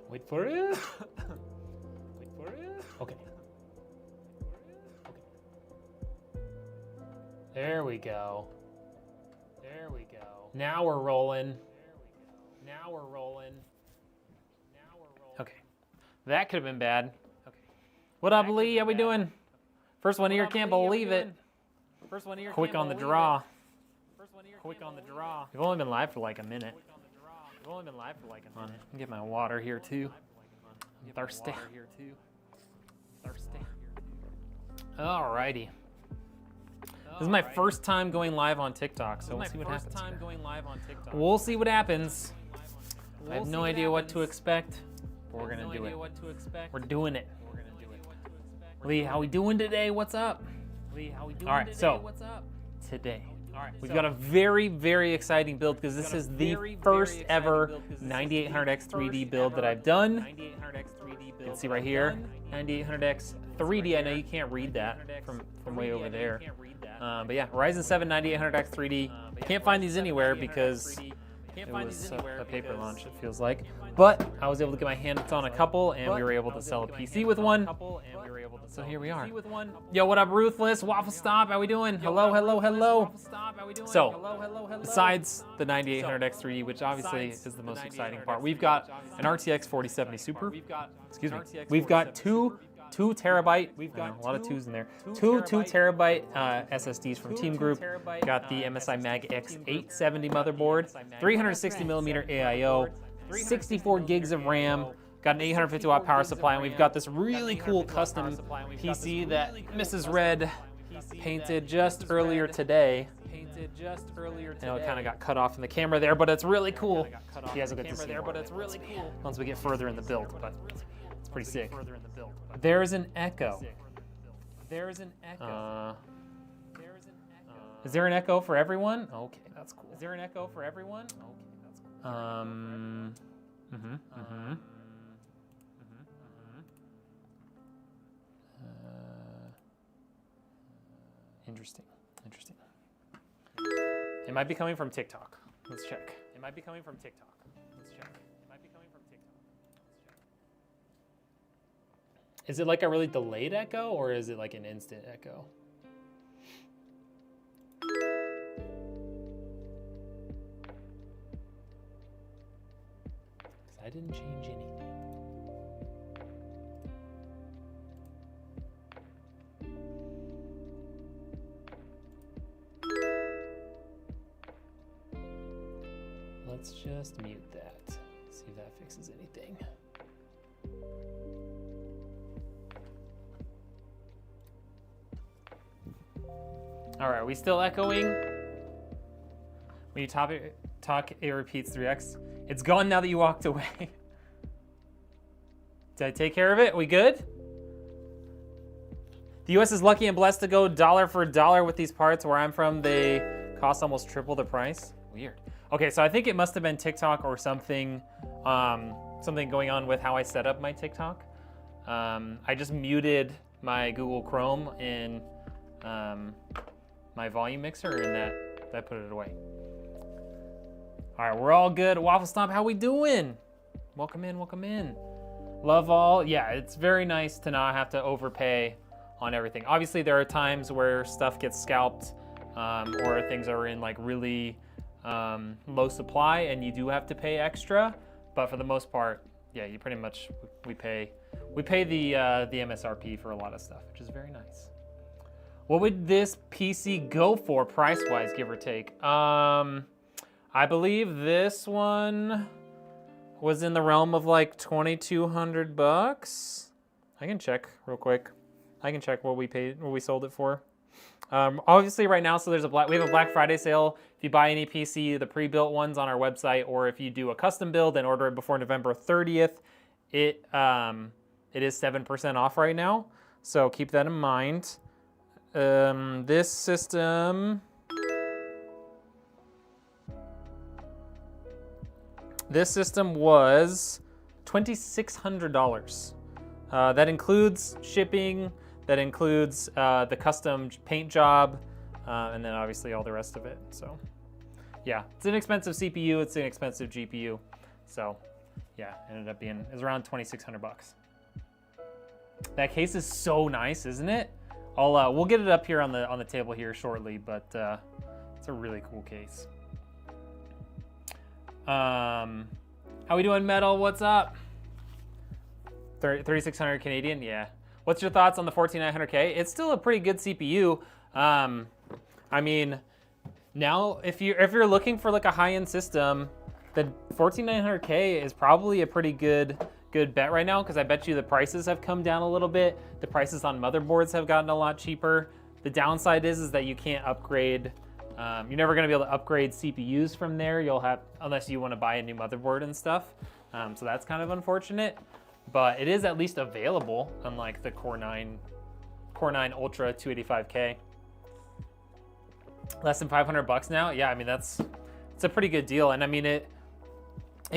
Wait for it. Wait for it. Okay. There we go. There we go. Now we're rolling. Now we're rolling. Now we're rolling. Okay. That could have been bad. Okay. What up, Lee? How we doing? First one here, can't believe it. First one here. Quick on the draw. Quick on the draw. We've only been live for like a minute. We've only been live for like a minute. Get my water here too. I'm thirsty. Alrighty. This is my first time going live on TikTok, so we'll see what happens. We'll see what happens. I have no idea what to expect, but we're gonna do it. We're doing it. Lee, how we doing today? What's up? Lee, how we doing today? All right, so today. We've got a very, very exciting build because this is the first ever 9800X 3D build that I've done. You can see right here, 9800X 3D. I know you can't read that from way over there. But yeah, Ryzen 7 9800X 3D. Can't find these anywhere because it was a paper launch, it feels like. But I was able to get my hands on a couple, and we were able to sell a PC with one. So here we are. Yo, what up, Ruthless? Waffle Stop, how we doing? Hello, hello, hello. So, besides the 9800X 3D, which obviously is the most exciting part, we've got an RTX 4070 Super. Excuse me. We've got two terabyte, a lot of twos in there, two terabyte SSDs from Teamgroup. Got the MSI Mag X870 motherboard, 360 millimeter AIO, 64 gigs of RAM, got an 850 watt power supply, and we've got this really cool custom PC that Mrs. Red painted just earlier today. I know it kind of got cut off in the camera there, but it's really cool. You guys will get to see more once we get further in the build, but it's pretty sick. There's an echo. There's an echo. Is there an echo for everyone? Okay, that's cool. Is there an echo for everyone? Okay, that's cool. Interesting. Interesting. It might be coming from TikTok. Let's check. It might be coming from TikTok. Let's check. It might be coming from TikTok. Is it like a really delayed echo, or is it like an instant echo? Because I didn't change anything. Let's just mute that. See if that fixes anything. All right, are we still echoing? When you talk, it repeats 3x. It's gone now that you walked away. Did I take care of it? We good? The US is lucky and blessed to go dollar for dollar with these parts. Where I'm from, they cost almost triple the price. Weird. Okay, so I think it must have been TikTok or something, something going on with how I set up my TikTok. I just muted my Google Chrome in my volume mixer, and that put it away. All right, we're all good. Waffle Stomp, how we doing? Welcome in, welcome in. Love all. Yeah, it's very nice to not have to overpay on everything. Obviously, there are times where stuff gets scalped or things are in like really low supply and you do have to pay extra, but for the most part, yeah, you pretty much, we pay the MSRP for a lot of stuff, which is very nice. What would this PC go for price-wise, give or take? I believe this one was in the realm of like 2,200 bucks. I can check real quick. I can check what we paid, what we sold it for. Obviously right now, so we have a Black Friday sale. If you buy any PC, the pre-built ones on our website, or if you do a custom build and order it before November 30th, it is 7% off right now. So keep that in mind. This system was $2,600. That includes shipping, that includes the custom paint job, and then obviously all the rest of it. So yeah, it's an expensive CPU, it's an expensive GPU. So yeah, ended up being, it was around 2,600 bucks. That case is so nice, isn't it? We'll get it up here on the table here shortly, but it's a really cool case. How we doing, Metal? What's up? 3,600 Canadian, yeah. What's your thoughts on the 14900K? It's still a pretty good CPU. I mean, now if you're looking for like a high-end system, the 14900K is probably a pretty good bet right now, because I bet you the prices have come down a little bit. The prices on motherboards have gotten a lot cheaper. The downside is that you can't upgrade. You're never going to be able to upgrade CPUs from there. You'll have, unless you want to buy a new motherboard and stuff. So that's kind of unfortunate. But it is at least available, unlike the Core 9 Ultra 285K. Less than 500 bucks now. Yeah, I mean it's a pretty good deal, and I mean it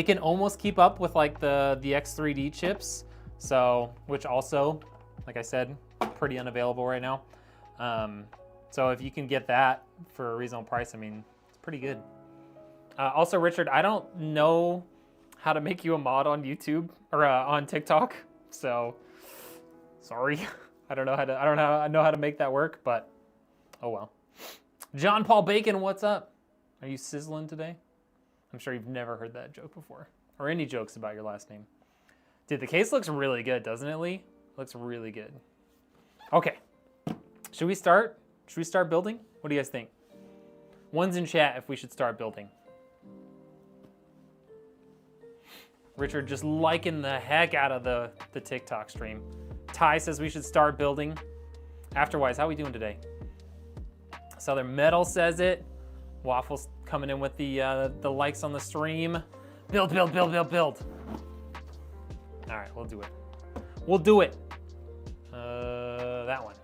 can almost keep up with like the X3D chips. So, which also, like I said, pretty unavailable right now. So if you can get that for a reasonable price, I mean it's pretty good. Also, Richard, I don't know how to make you a mod on YouTube or on TikTok, so sorry. I don't know how to make that work, but oh well. John Paul Bacon, what's up? Are you sizzling today? I'm sure you've never heard that joke before, or any jokes about your last name. Dude, the case looks really good, doesn't it, Lee? Looks really good. Okay, should we start? Should we start building? What do you guys think? One's in chat if we should start building. Richard just liking the heck out of the TikTok stream. Ty says we should start building. Afterwise, how are we doing today? Southern Metal says it. Waffle's coming in with the likes on the stream. Build, build, build, build, build. All right, we'll do it. We'll do it. That one.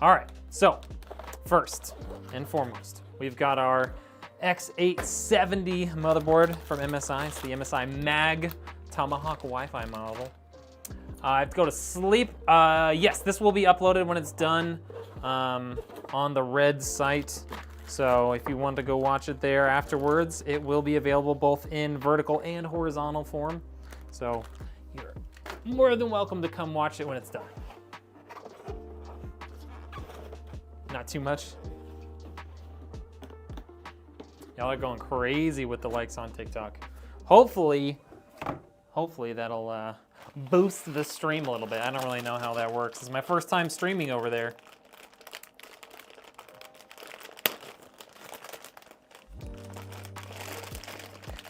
All right, so first and foremost, we've got our X870 motherboard from MSI. It's the MSI Mag Tomahawk Wi-Fi model. I have to go to sleep. Yes, this will be uploaded when it's done on the Red site. So if you want to go watch it there afterwards, it will be available both in vertical and horizontal form. So you're more than welcome to come watch it when it's done. Not too much. Y'all are going crazy with the likes on TikTok. Hopefully that'll boost the stream a little bit. I don't really know how that works. It's my first time streaming over there.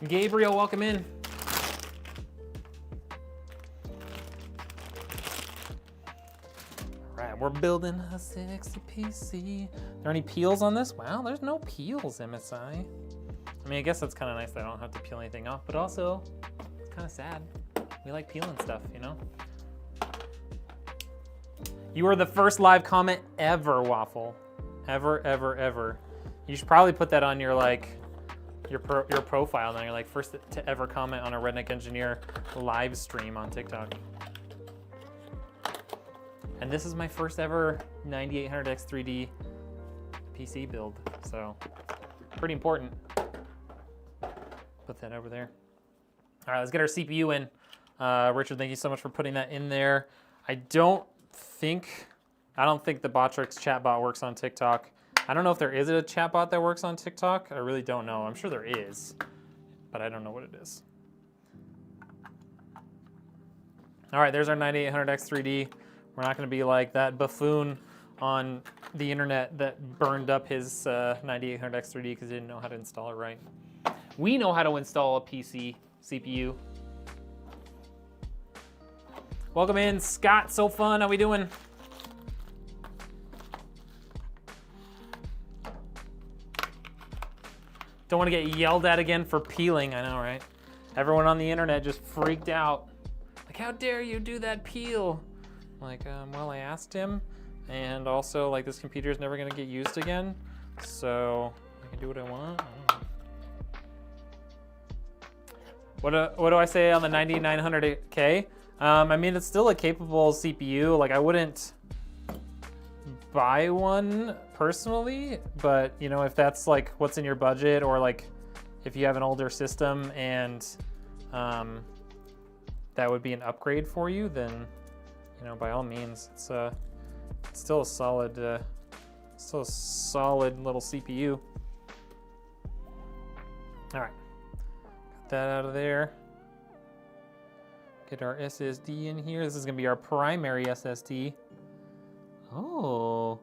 Gabriel, welcome in. All right, we're building a sexy PC. Are there any peels on this? Wow, there's no peels, MSI. I mean, I guess that's kind of nice that I don't have to peel anything off, but also it's kind of sad. We like peeling stuff, you know? You were the first live comment ever, Waffle. Ever, ever, ever. You should probably put that on your your profile now. You're like first to ever comment on a Redneck Engineer live stream on TikTok. And this is my first ever 9800X3D PC build, so pretty important. Put that over there. All right, let's get our CPU in. Richard, thank you so much for putting that in there. I don't think the Botrix chatbot works on TikTok. I don't know if there is a chatbot that works on TikTok. I really don't know. I'm sure there is, but I don't know what it is. All right, there's our 9800X3D. We're not going to be like that buffoon on the internet that burned up his 9800X3D because he didn't know how to install it right. We know how to install a PC CPU. Welcome in, Scott. So fun. How we doing? Don't want to get yelled at again for peeling. I know, right? Everyone on the internet just freaked out. Like, how dare you do that peel? Like, well, I asked him, and also, like, this computer is never going to get used again, so I can do what I want. I don't know. What do I say on the 9900K? I mean, it's still a capable CPU. Like, I wouldn't buy one personally, but you know, if that's like what's in your budget, or like if you have an older system and that would be an upgrade for you, then, you know, by all means, it's still a solid little CPU. All right, got that out of there. Get our SSD in here. This is gonna be our primary SSD. Oh,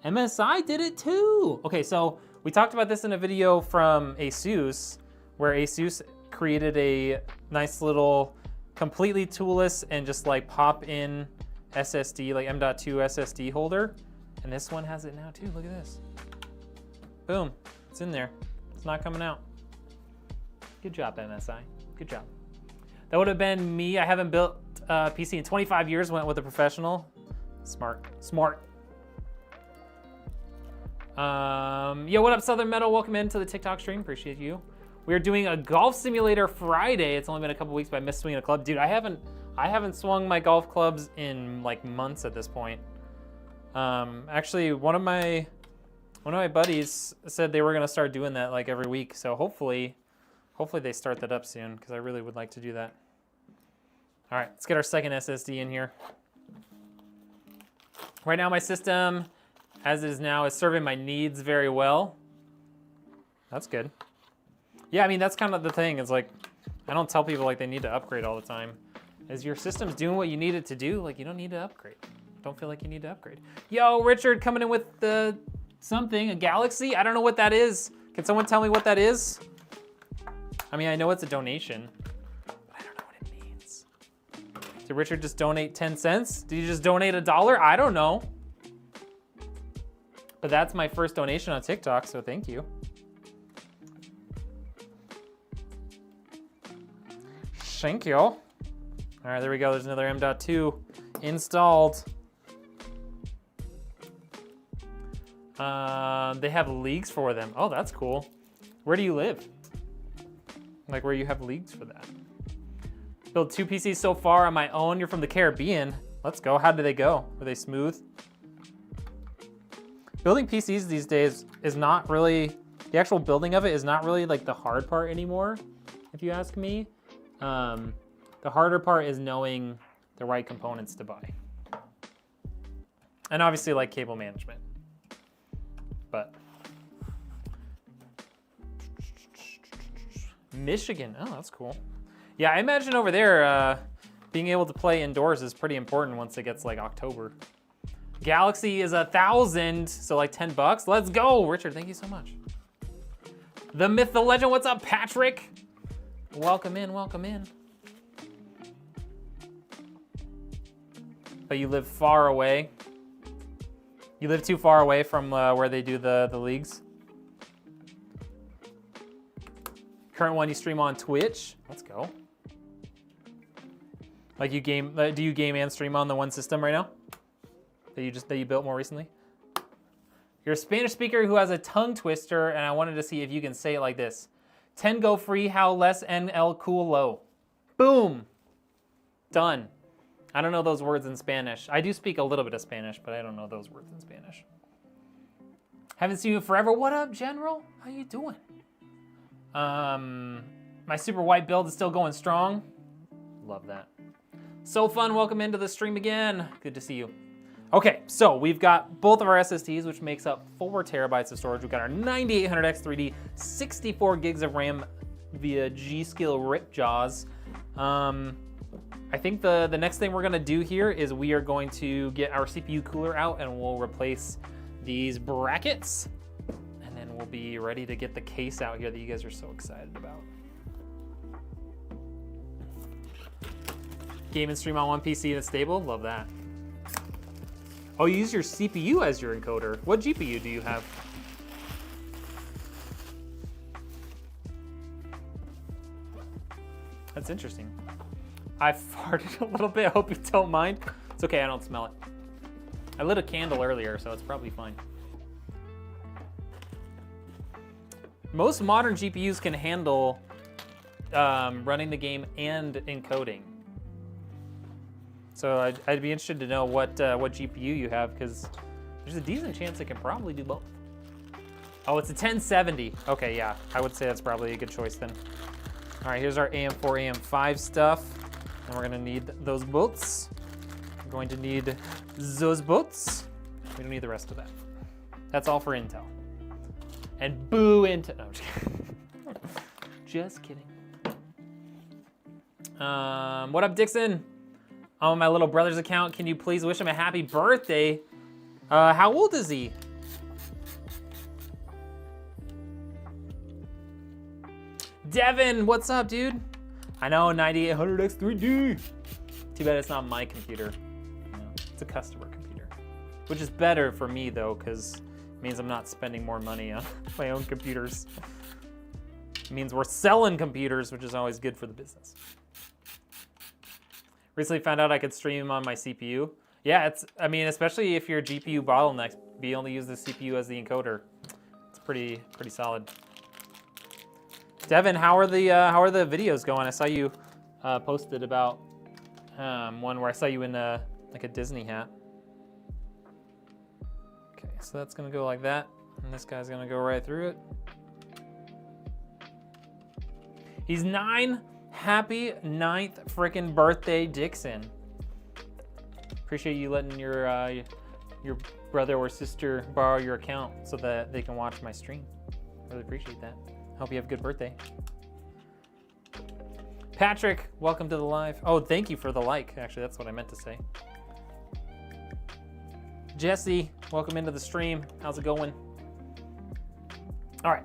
MSI did it too. Okay, so we talked about this in a video from ASUS, where ASUS created a nice little completely toolless and just like pop in SSD, like M.2 SSD holder. And this one has it now too, look at this. Boom, it's in there. It's not coming out. Good job, MSI, good job. That would have been me. I haven't built a PC in 25 years, went with a professional. Smart, smart. Yo, what up, Southern Metal? Welcome into the TikTok stream, appreciate you. We are doing a golf simulator Friday. It's only been a couple weeks, but I missed swinging a club. Dude, I haven't swung my golf clubs in like months at this point. Actually, one of my buddies said they were gonna start doing that like every week. So hopefully they start that up soon, because I really would like to do that. All right, let's get our second SSD in here. Right now, my system, as it is now, is serving my needs very well. That's good. Yeah, I mean, that's kind of the thing. It's like, I don't tell people like they need to upgrade all the time. As your system's doing what you need it to do, like you don't need to upgrade. Don't feel like you need to upgrade. Yo, Richard coming in with the something, a Galaxy? I don't know what that is. Can someone tell me what that is? I mean, I know it's a donation, but I don't know what it means. Did Richard just donate 10 cents? Did you just donate $1? I don't know. But that's my first donation on TikTok, so thank you. Thank you. All right, there we go. There's another M.2 installed. They have leagues for them. Oh, that's cool. Where do you live? Like where you have leagues for that. Built 2 PCs so far on my own. You're from the Caribbean. Let's go. How did they go? Were they smooth? Building PCs these days is not really, the actual building of it is not really like the hard part anymore, if you ask me. The harder part is knowing the right components to buy. And obviously like cable management. But Michigan, oh, that's cool. Yeah, I imagine over there, being able to play indoors is pretty important once it gets like October. Galaxy is 1,000, so like 10 bucks. Let's go, Richard, thank you so much. The myth, the legend, what's up, Patrick? Welcome in, welcome in. But you live far away. You live too far away from where they do the leagues. Current one you stream on Twitch. Let's go. Like you game, do you game and stream on the one system right now? That you built more recently? You're a Spanish speaker who has a tongue twister, and I wanted to see if you can say it like this. 10 go free, how less NL cool low. Boom. Done. I don't know those words in Spanish. I do speak a little bit of Spanish, but I don't know those words in Spanish. Haven't seen you forever. What up, General? How you doing? My super white build is still going strong. Love that. So fun, welcome into the stream again. Good to see you. Okay, so we've got both of our SSDs, which makes up 4 terabytes of storage. We've got our 9800X 3D, 64 gigs of RAM via G.Skill Ripjaws. I think the next thing we're gonna do here is we are going to get our CPU cooler out and we'll replace these brackets. And then we'll be ready to get the case out here that you guys are so excited about. Game and stream on one PC and it's stable, love that. Oh, you use your CPU as your encoder. What GPU do you have? That's interesting. I farted a little bit, I hope you don't mind. It's okay, I don't smell it. I lit a candle earlier, so it's probably fine. Most modern GPUs can handle running the game and encoding. So I'd be interested to know what GPU you have, because there's a decent chance it can probably do both. Oh, it's a 1070. Okay, yeah, I would say that's probably a good choice then. All right, here's our AM4, AM5 stuff. And we're gonna need those bolts. We're going to need those bolts. We don't need the rest of that. That's all for Intel. And boo Intel. No, I'm just kidding. Just kidding. What up, Dixon? On my little brother's account, can you please wish him a happy birthday? How old is he? Devin, what's up, dude? I know, 9800X3D. Too bad it's not my computer. You know, it's a customer computer. Which is better for me, though, because it means I'm not spending more money on my own computers. It means we're selling computers, which is always good for the business. Recently found out I could stream on my CPU. Yeah, I mean, especially if your GPU bottlenecks, you only use the CPU as the encoder. It's pretty solid. Devin, how are the videos going? I saw you posted about one where I saw you in like a Disney hat. Okay, so that's gonna go like that, and this guy's gonna go right through it. He's 9. Happy 9th frickin' birthday, Dixon. Appreciate you letting your brother or sister borrow your account so that they can watch my stream. Really appreciate that. Hope you have a good birthday. Patrick, welcome to the live. Oh, thank you for the like. Actually, that's what I meant to say. Jesse, welcome into the stream. How's it going? All right.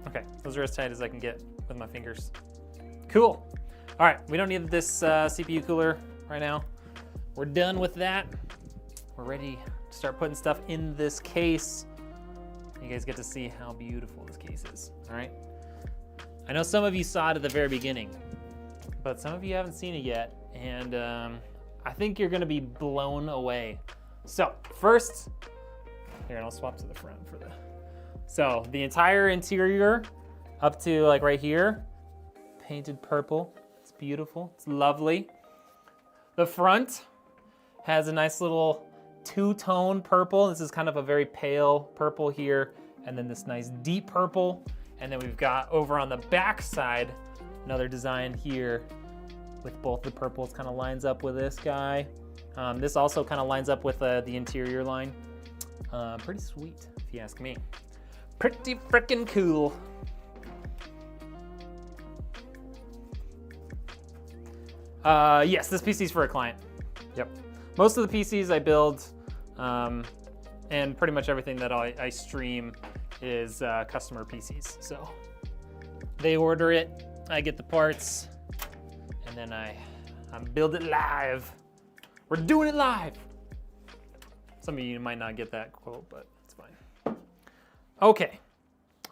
Okay, those are as tight as I can get with my fingers. Cool. All right, we don't need this CPU cooler right now. We're done with that. We're ready to start putting stuff in this case. You guys get to see how beautiful this case is, all right? I know some of you saw it at the very beginning, but some of you haven't seen it yet, and I think you're gonna be blown away. So first, here, I'll swap to the front for the, so the entire interior up to like right here, painted purple. It's beautiful, it's lovely. The front has a nice little two-tone purple. This is kind of a very pale purple here, and then this nice deep purple. And then we've got over on the back side, another design here with both the purples, kind of lines up with this guy. This also kind of lines up with the interior line. Pretty sweet, if you ask me. Pretty freaking cool. Yes, this PC is for a client. Yep. Most of the PCs I build, and pretty much everything that I stream is customer PCs. So they order it, I get the parts, and then I build it live. We're doing it live. Some of you might not get that quote, but it's fine. Okay.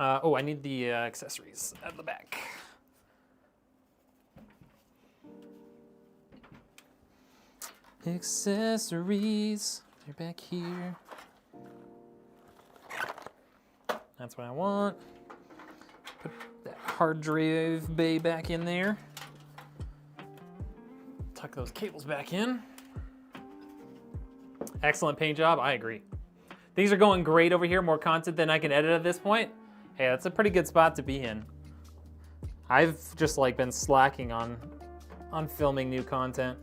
Oh, I need the accessories at the back. Accessories, they're back here. That's what I want. Put that hard drive bay back in there. Tuck those cables back in. Excellent paint job, I agree. Things are going great over here, more content than I can edit at this point. Hey, that's a pretty good spot to be in. I've just like been slacking on filming new content.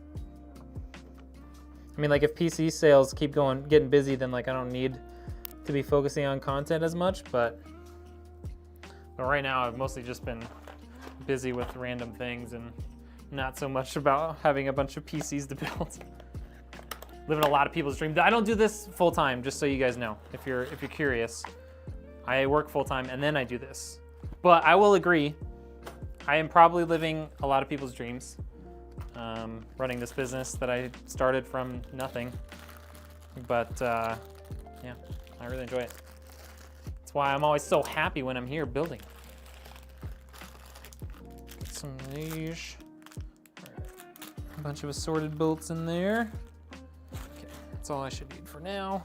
I mean, like if PC sales keep getting busy, then like I don't need to be focusing on content as much, but right now I've mostly just been busy with random things and not so much about having a bunch of PCs to build. Living a lot of people's dreams. I don't do this full time, just so you guys know, if you're curious. I work full time and then I do this. But I will agree, I am probably living a lot of people's dreams. Running this business that I started from nothing. But yeah, I really enjoy it. That's why I'm always so happy when I'm here building. Get some of these. A bunch of assorted bolts in there. Okay, that's all I should need for now.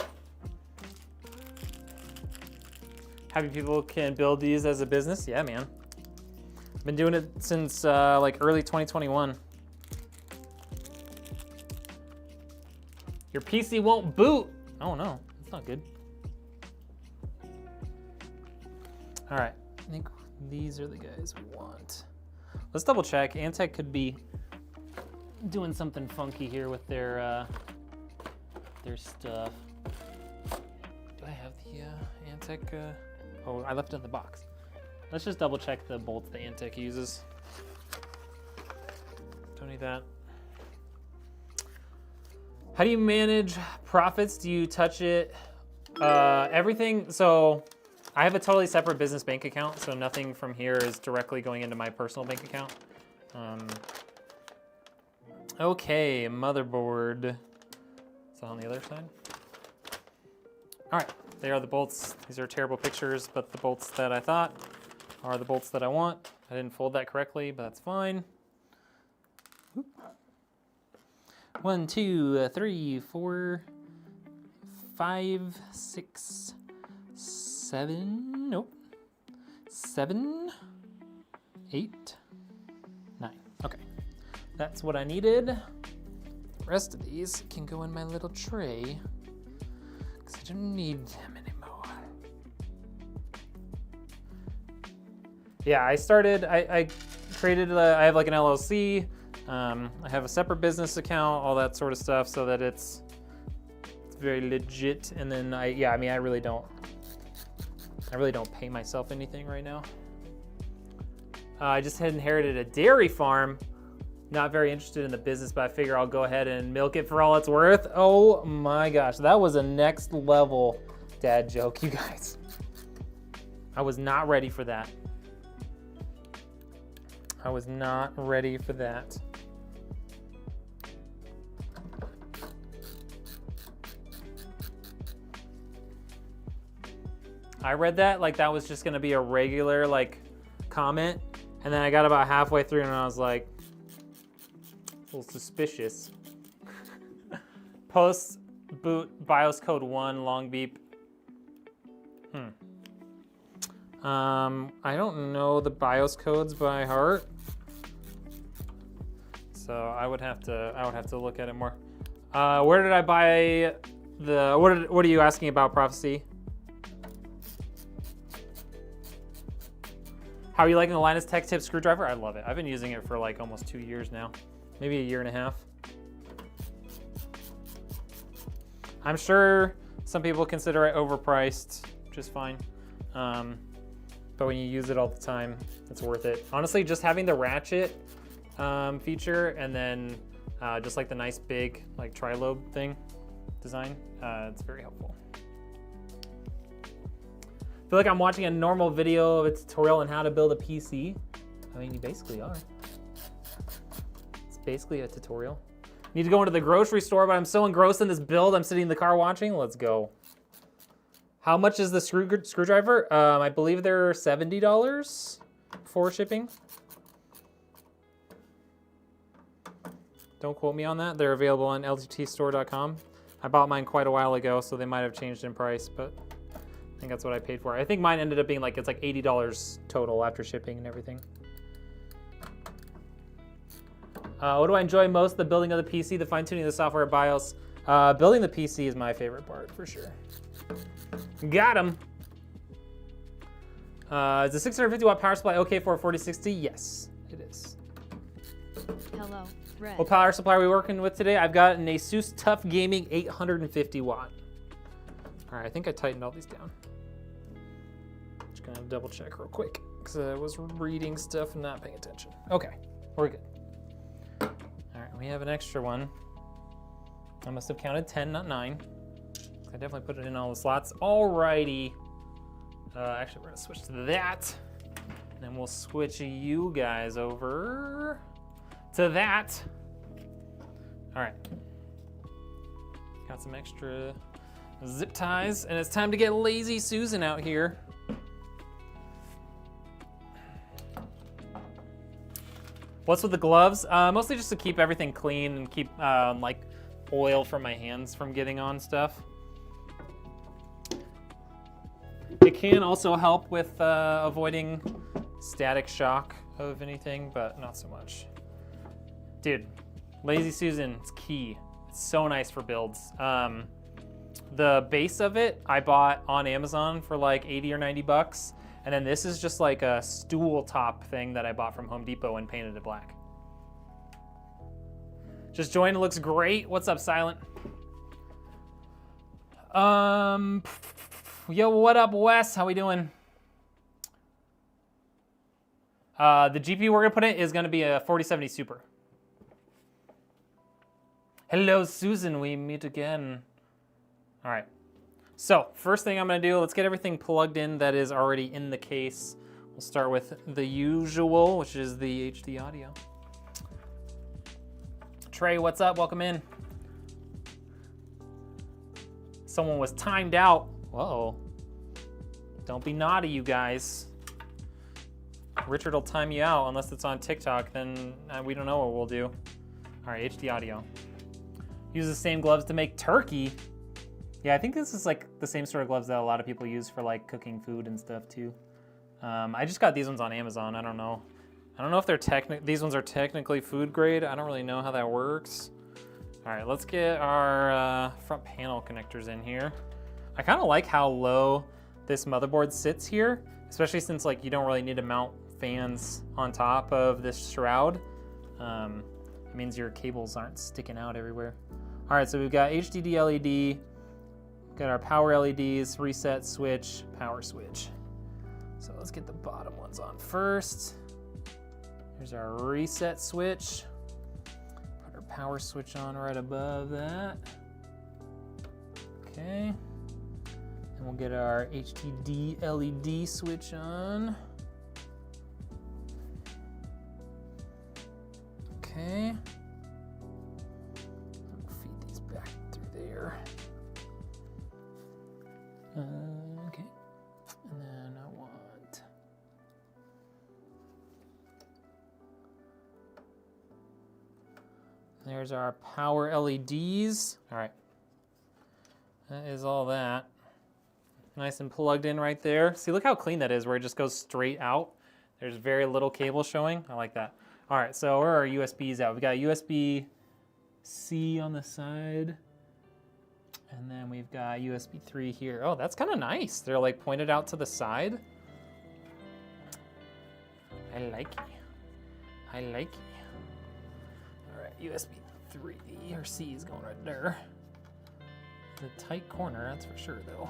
Happy people can build these as a business. Yeah, man. I've been doing it since like early 2021. Your PC won't boot. Oh no, that's not good. All right, I think these are the guys we want. Let's double check. Antec could be doing something funky here with their stuff. Do I have the Antec? Oh, I left it in the box. Let's just double check the bolts the Antec uses. Don't need that. How do you manage profits? Do you touch it? Everything, so I have a totally separate business bank account, so nothing from here is directly going into my personal bank account. Okay, motherboard. Is that on the other side? All right, they are the bolts. These are terrible pictures, but the bolts that I thought are the bolts that I want. I didn't fold that correctly, but that's fine. 1, 2, 3, 4, 5, 6, 7, nope. 7, 8, 9. Okay, that's what I needed. The rest of these can go in my little tray because I don't need them anymore. Yeah, I created, I have like an LLC. I have a separate business account, all that sort of stuff, so that it's very legit. And then I really don't pay myself anything right now. I just had inherited a dairy farm. Not very interested in the business, but I figure I'll go ahead and milk it for all it's worth. Oh my gosh, that was a next level dad joke, you guys. I was not ready for that. I was not ready for that. I read that like that was just gonna be a regular like comment, and then I got about halfway through and I was like, a little suspicious. Post boot BIOS code 1 long beep. I don't know the BIOS codes by heart, so I would have to look at it more. Where did I buy the? What are you asking about, Prophecy? How are you liking the Linus Tech Tip screwdriver? I love it. I've been using it for like almost 2 years now, maybe a year and a half. I'm sure some people consider it overpriced, which is fine. But when you use it all the time, it's worth it. Honestly, just having the ratchet feature and then just like the nice big like tri-lobe thing design, it's very helpful. I feel like I'm watching a normal video of a tutorial on how to build a PC. I mean, you basically are. It's basically a tutorial. Need to go into the grocery store, but I'm so engrossed in this build, I'm sitting in the car watching. Let's go. How much is the screwdriver? I believe they're $70 for shipping. Don't quote me on that. They're available on lttstore.com. I bought mine quite a while ago, so they might have changed in price, but I think that's what I paid for. I think mine ended up being like, it's like $80 total after shipping and everything. What do I enjoy most? The building of the PC, the fine-tuning of the software BIOS. Building the PC is my favorite part, for sure. Got him. Is the 650 watt power supply okay for a 4060? Yes, it is. Hello, Red. What power supply are we working with today? I've got an Asus Tough Gaming 850 watt. All right, I think I tightened all these down. Just gonna double check real quick because I was reading stuff and not paying attention. Okay, we're good. All right, we have an extra one. I must have counted 10, not 9. I definitely put it in all the slots. Alrighty. Actually, we're gonna switch to that. And then we'll switch you guys over to that. All right. Got some extra zip ties, and it's time to get Lazy Susan out here. What's with the gloves? Mostly just to keep everything clean and keep like oil from my hands from getting on stuff. It can also help with avoiding static shock of anything, but not so much. Dude, Lazy Susan, it's key. It's so nice for builds. The base of it, I bought on Amazon for like 80 or 90 bucks. And then this is just like a stool top thing that I bought from Home Depot and painted it black. Just joined, it looks great. What's up, Silent? Yo, what up, Wes? How we doing? The GPU we're gonna put in is gonna be a 4070 Super. Hello, Susan, we meet again. All right, so first thing I'm gonna do, let's get everything plugged in that is already in the case. We'll start with the usual, which is the HD audio. Trey, what's up? Welcome in. Someone was timed out. Whoa. Don't be naughty, you guys. Richard will time you out unless it's on TikTok, then we don't know what we'll do. All right, HD audio. Use the same gloves to make turkey. Yeah, I think this is like the same sort of gloves that a lot of people use for like cooking food and stuff too. I just got these ones on Amazon. I don't know if they're these ones are technically food grade. I don't really know how that works. All right, let's get our front panel connectors in here. I kind of like how low this motherboard sits here, especially since like you don't really need to mount fans on top of this shroud. It means your cables aren't sticking out everywhere. All right, so we've got HDD LED, got our power LEDs, reset switch, power switch. So let's get the bottom ones on first. Here's our reset switch. Put our power switch on right above that. Okay. And we'll get our HDD LED switch on. Okay. I'll feed these back through there. Okay. And then I want there's our power LEDs. All right. That is all that. Nice and plugged in right there. See, look how clean that is, where it just goes straight out. There's very little cable showing. I like that. All right, so where are our USBs at? We got USB-C on the side. And then we've got USB 3 here. Oh, that's kind of nice. They're like pointed out to the side. I like it. I like it. All right, USB 3 or C is going right there. The tight corner, that's for sure though.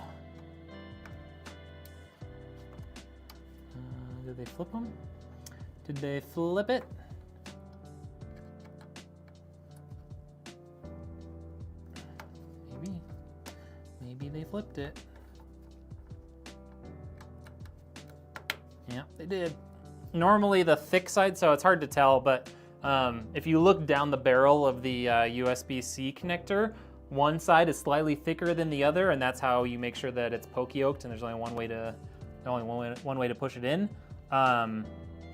Did they flip them? Did they flip it? Maybe they flipped it. Yeah, they did. Normally the thick side, so it's hard to tell, but if you look down the barrel of the USB-C connector, one side is slightly thicker than the other, and that's how you make sure that it's poke-yoked and there's only one way to push it in.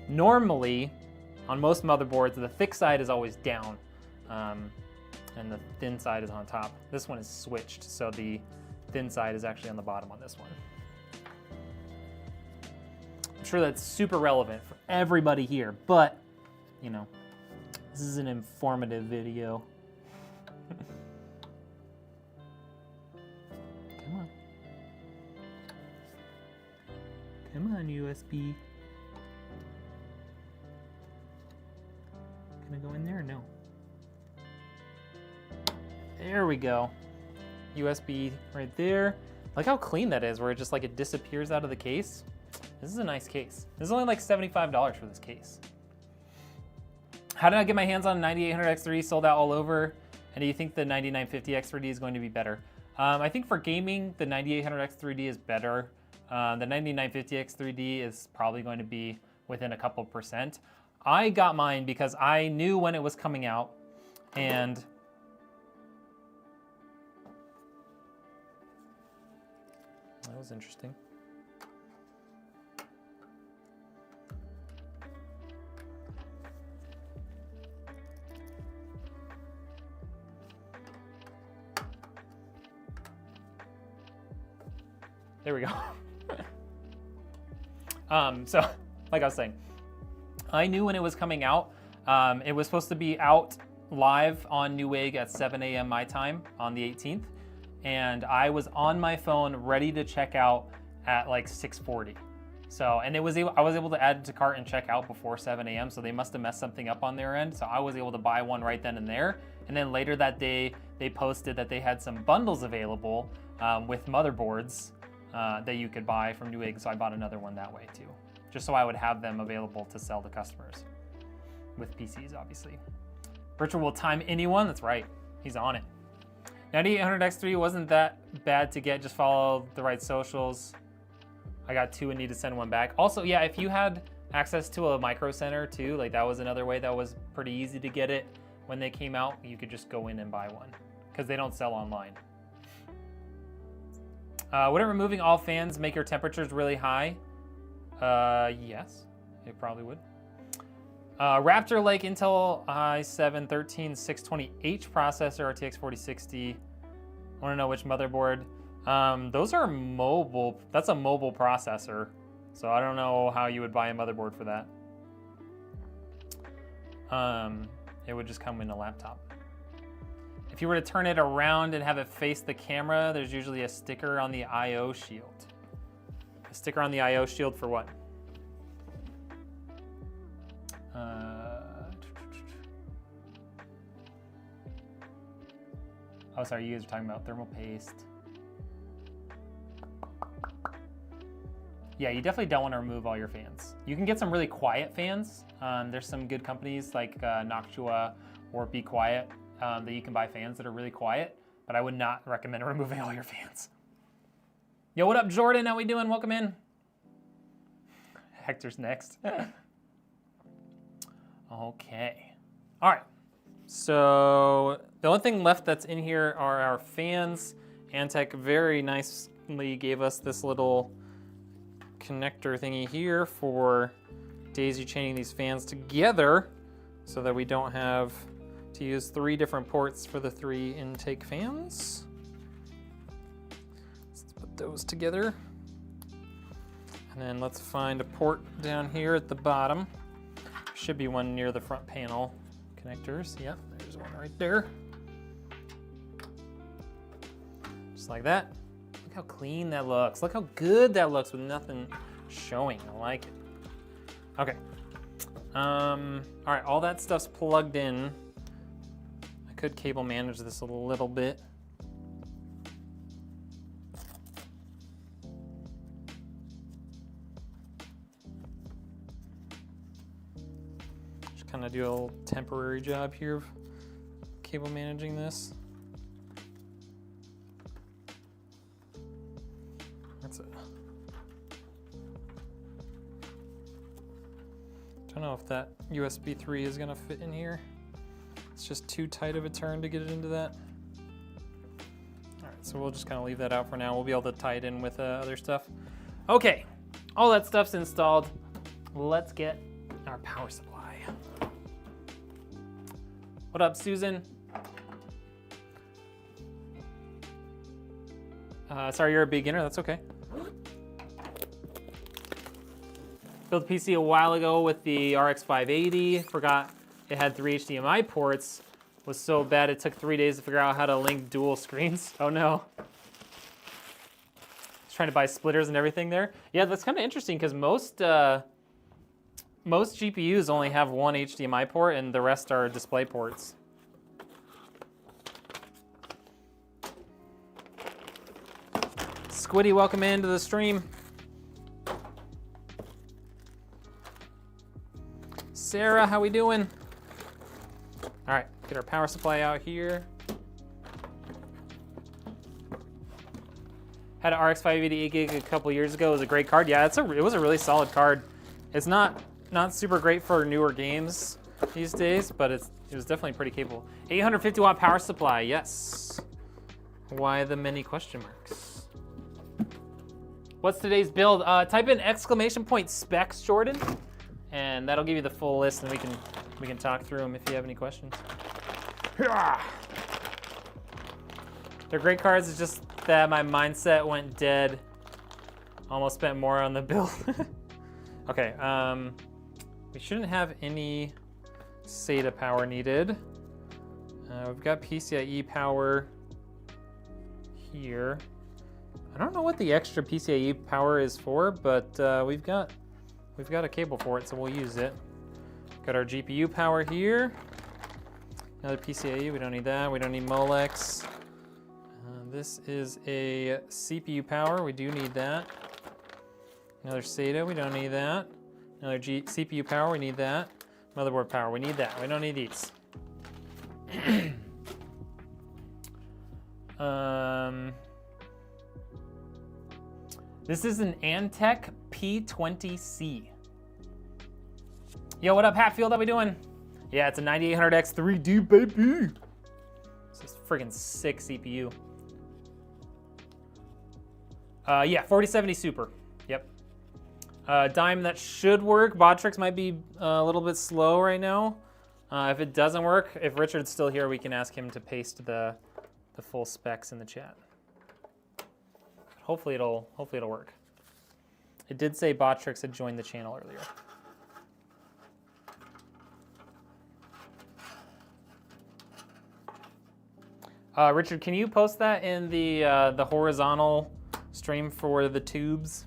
Normally, on most motherboards, the thick side is always down, and the thin side is on top. This one is switched, so the thin side is actually on the bottom on this one. I'm sure that's super relevant for everybody here, but, you know, this is an informative video. Come on. Come on, USB. Can I go in there or no? There we go. USB right there. Like how clean that is, where it just like it disappears out of the case. This is a nice case. This is only like $75 for this case. How did I get my hands on 9800X3D sold out all over? And do you think the 9950X3D is going to be better? I think for gaming, the 9800X3D is better. The 9950X3D is probably going to be within a couple percent. I got mine because I knew when it was coming out, and that was interesting. There we go. So, like I was saying, I knew when it was coming out. It was supposed to be out live on Newegg at 7 a.m. my time on the 18th. And I was on my phone ready to check out at like 6:40. So, and I was able to add it to cart and check out before 7 a.m. So they must have messed something up on their end. So I was able to buy one right then and there. And then later that day, they posted that they had some bundles available with motherboards that you could buy from Newegg. So I bought another one that way too, just so I would have them available to sell to customers with PCs, obviously. Virtual will time anyone. That's right. He's on it. 9800X3 wasn't that bad to get. Just follow the right socials. I got 2 and need to send 1 back. Also, yeah, if you had access to a micro center too, like that was another way that was pretty easy to get it when they came out. You could just go in and buy one because they don't sell online. Wouldn't removing all fans make your temperatures really high? Yes, it probably would. Raptor Lake Intel i7-13620H processor, RTX 4060. Want to know which motherboard? Those are mobile. That's a mobile processor, so I don't know how you would buy a motherboard for that. It would just come in a laptop. If you were to turn it around and have it face the camera, there's usually a sticker on the I/O shield. A sticker on the I/O shield for what? Oh, sorry, you guys are talking about thermal paste. Yeah, you definitely don't want to remove all your fans. You can get some really quiet fans. There's some good companies like Noctua or Be Quiet that you can buy fans that are really quiet, but I would not recommend removing all your fans. Yo, what up, Jordan? How we doing? Welcome in. Hector's next. Okay. All right. So the only thing left that's in here are our fans. Antec very nicely gave us this little connector thingy here for daisy chaining these fans together so that we don't have to use 3 different ports for the 3 intake fans. Let's put those together. And then let's find a port down here at the bottom. Should be one near the front panel connectors. Yep, there's one right there. Just like that. Look how clean that looks. Look how good that looks with nothing showing. I like it. Okay. All right, all that stuff's plugged in. I could cable manage this a little bit. Just kind of do a little temporary job here of cable managing this. That's it. Don't know if that USB 3 is gonna fit in here. It's just too tight of a turn to get it into that. All right, so we'll just kind of leave that out for now. We'll be able to tie it in with other stuff. Okay, all that stuff's installed. Let's get our power supply. What up, Susan? Sorry, you're a beginner, that's okay. Built a PC a while ago with the RX 580. Forgot it had 3 HDMI ports. Was so bad it took 3 days to figure out how to link dual screens. Oh no. Just trying to buy splitters and everything there. Yeah, that's kind of interesting because most GPUs only have 1 HDMI port and the rest are display ports. Squiddy, welcome into the stream. Sarah, how we doing? All right, get our power supply out here. Had an RX 580 8 gig a couple years ago. It was a great card. Yeah, it was a really solid card. It's not super great for newer games these days, but it was definitely pretty capable. 850 watt power supply, yes. Why the many question marks? What's today's build? Type in !specs, Jordan, and that'll give you the full list, and we can talk through them if you have any questions. They're great cards. It's just that my mindset went dead. Almost spent more on the build. Okay, we shouldn't have any SATA power needed. We've got PCIe power here. I don't know what the extra PCIe power is for, but we've got a cable for it, so we'll use it. Got our GPU power here. Another PCIe, we don't need that. We don't need Molex. This is a CPU power, we do need that. Another SATA, we don't need that. Another CPU power, we need that. Motherboard power, we need that. We don't need these. This is an Antec P20C. Yo, what up, Hatfield? How we doing? Yeah, it's a 9800X 3D, baby. This is friggin' sick CPU. Yeah, 4070 Super. Yep. Dime, that should work. Bodtrix might be a little bit slow right now. If it doesn't work, if Richard's still here, we can ask him to paste the full specs in the chat. Hopefully it'll work. It did say Bodtrix had joined the channel earlier. Richard, can you post that in the horizontal stream for the tubes?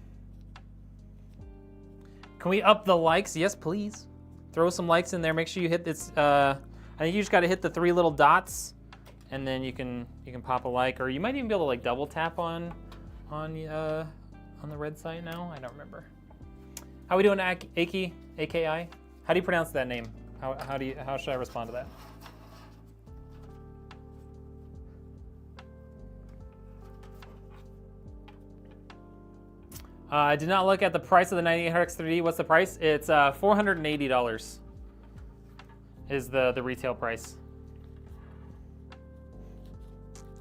Can we up the likes? Yes, please. Throw some likes in there. Make sure you hit this. I think you just got to hit the 3 little dots, and then you can pop a like, or you might even be able to like double tap on the red site now. I don't remember. How we doing, Aki? AKI? How do you pronounce that name? How should I respond to that? I did not look at the price of the 9800X 3D. What's the price? It's $480 is the retail price.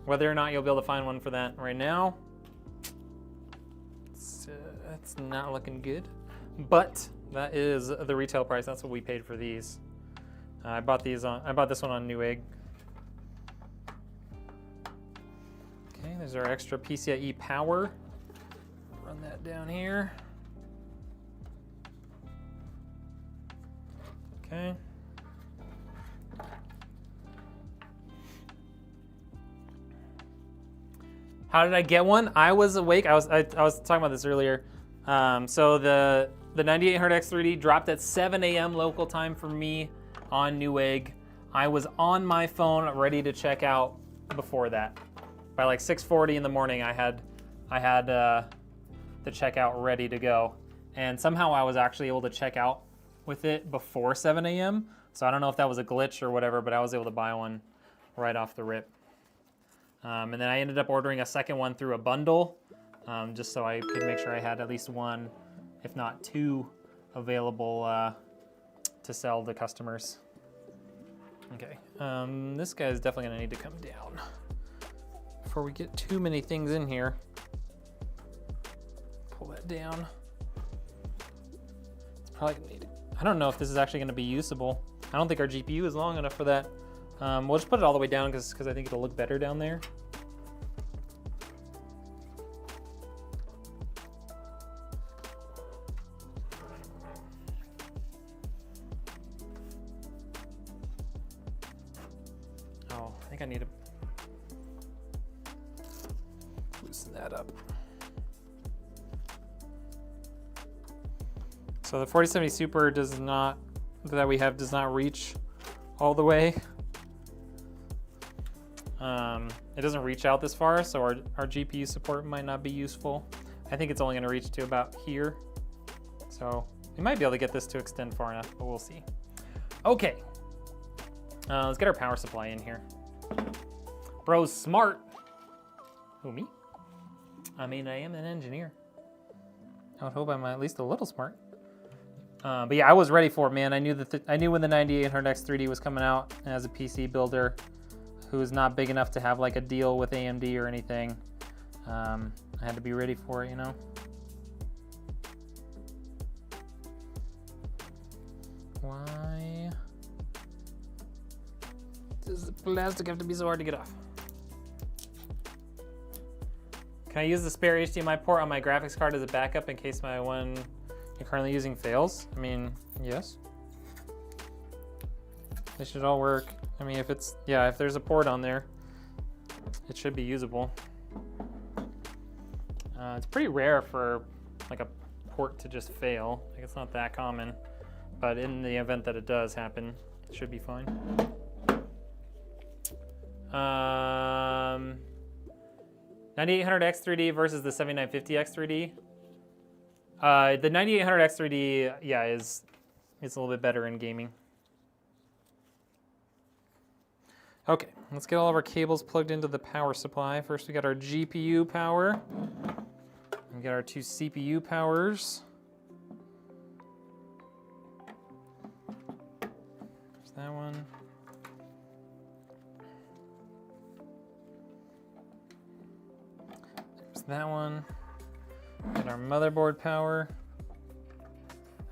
Whether or not you'll be able to find one for that right now, it's not looking good. But that is the retail price. That's what we paid for these. I bought this one on Newegg. Okay, there's our extra PCIe power. Run that down here. Okay. How did I get one? I was awake. I was talking about this earlier. So the 9800X 3D dropped at 7 a.m. local time for me on Newegg. I was on my phone ready to check out before that. By like 6:40 in the morning, I had the checkout ready to go. And somehow I was actually able to check out with it before 7 a.m. So I don't know if that was a glitch or whatever, but I was able to buy one right off the rip. And then I ended up ordering a second one through a bundle, just so I could make sure I had at least one, if not 2, available to sell to customers. Okay, this guy's definitely gonna need to come down before we get too many things in here. Pull that down. It's probably gonna need, I don't know if this is actually gonna be usable. I don't think our GPU is long enough for that. We'll just put it all the way down because I think it'll look better down there. Oh, I think I need to loosen that up. So the 4070 Super does not reach all the way. It doesn't reach out this far, so our GPU support might not be useful. I think it's only going to reach to about here. So we might be able to get this to extend far enough, but we'll see. Okay, let's get our power supply in here. Bro's smart. Who, me? I mean, I am an engineer. I would hope I'm at least a little smart. But yeah, I was ready for it, man. I knew when the 9800X 3D was coming out as a PC builder who is not big enough to have like a deal with AMD or anything. I had to be ready for it, you know? Why does the plastic have to be so hard to get off? Can I use the spare HDMI port on my graphics card as a backup in case my one you're currently using fails? I mean, yes. They should all work. I mean, if there's a port on there, it should be usable. It's pretty rare for like a port to just fail. Like it's not that common, but in the event that it does happen, it should be fine. 9800X3D versus the 7950X3D. The 9800X3D, yeah, it's a little bit better in gaming. Okay, let's get all of our cables plugged into the power supply. First, we got our GPU power. We got our two CPU powers. There's that one. There's that one. Got our motherboard power.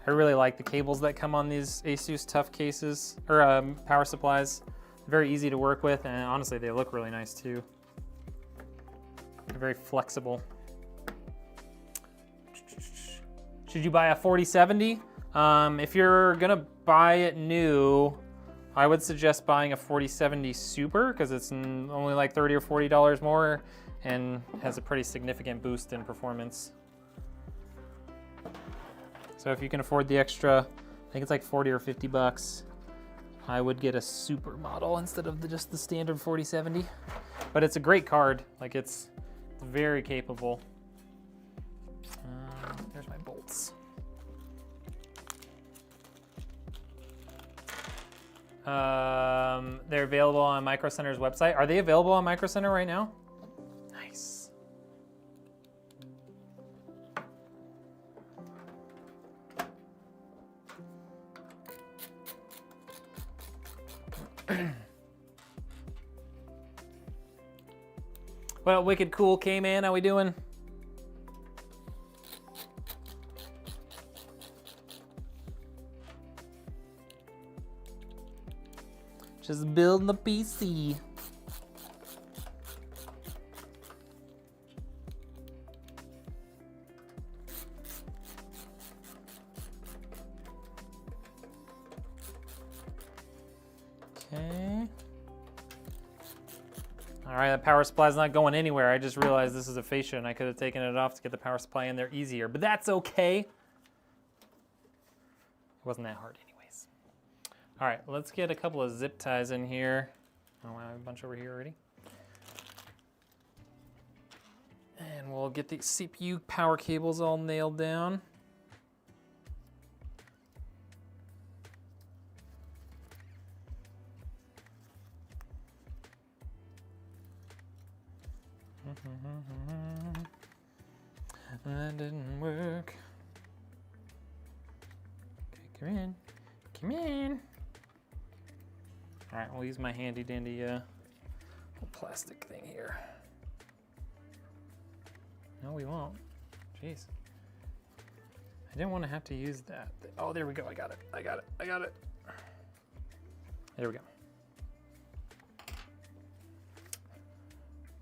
I really like the cables that come on these ASUS Tough cases, or power supplies. Very easy to work with, and honestly, they look really nice too. They're very flexible. Should you buy a 4070? If you're gonna buy it new, I would suggest buying a 4070 Super because it's only like $30 or $40 more and has a pretty significant boost in performance. So if you can afford the extra, I think it's like 40 or 50 bucks. I would get a super model instead of just the standard 4070. But it's a great card. Like it's very capable. There's my bolts. They're available on Micro Center's website. Are they available on Micro Center right now? Nice. What up, Wicked Cool K-Man? How we doing? Just building the PC. Okay. All right, that power supply's not going anywhere. I just realized this is a fascia and I could have taken it off to get the power supply in there easier, but that's okay. It wasn't that hard anyways. All right, let's get a couple of zip ties in here. Oh, I have a bunch over here already. And we'll get the CPU power cables all nailed down. That didn't work. Okay, come in. Come in. All right, we'll use my handy dandy little plastic thing here. No, we won't. Jeez. I didn't want to have to use that. Oh, there we go. I got it. I got it. I got it. There we go.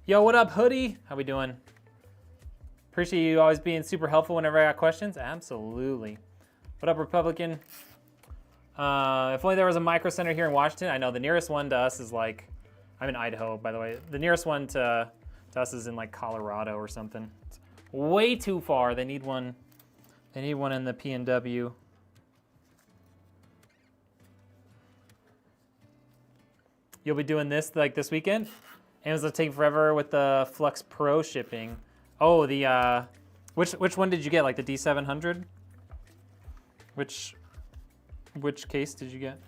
Yo, what up, Hoodie? How we doing? Appreciate you always being super helpful whenever I got questions. Absolutely. What up, Republican? If only there was a Micro Center here in Washington. I know the nearest one to us is like, I'm in Idaho, by the way. The nearest one to us is in like Colorado or something. It's way too far. They need one. They need one in the PNW. You'll be doing this like this weekend? Amazon's taking forever with the Flux Pro shipping. Oh, the which one did you get? Like the D700? Which case did you get?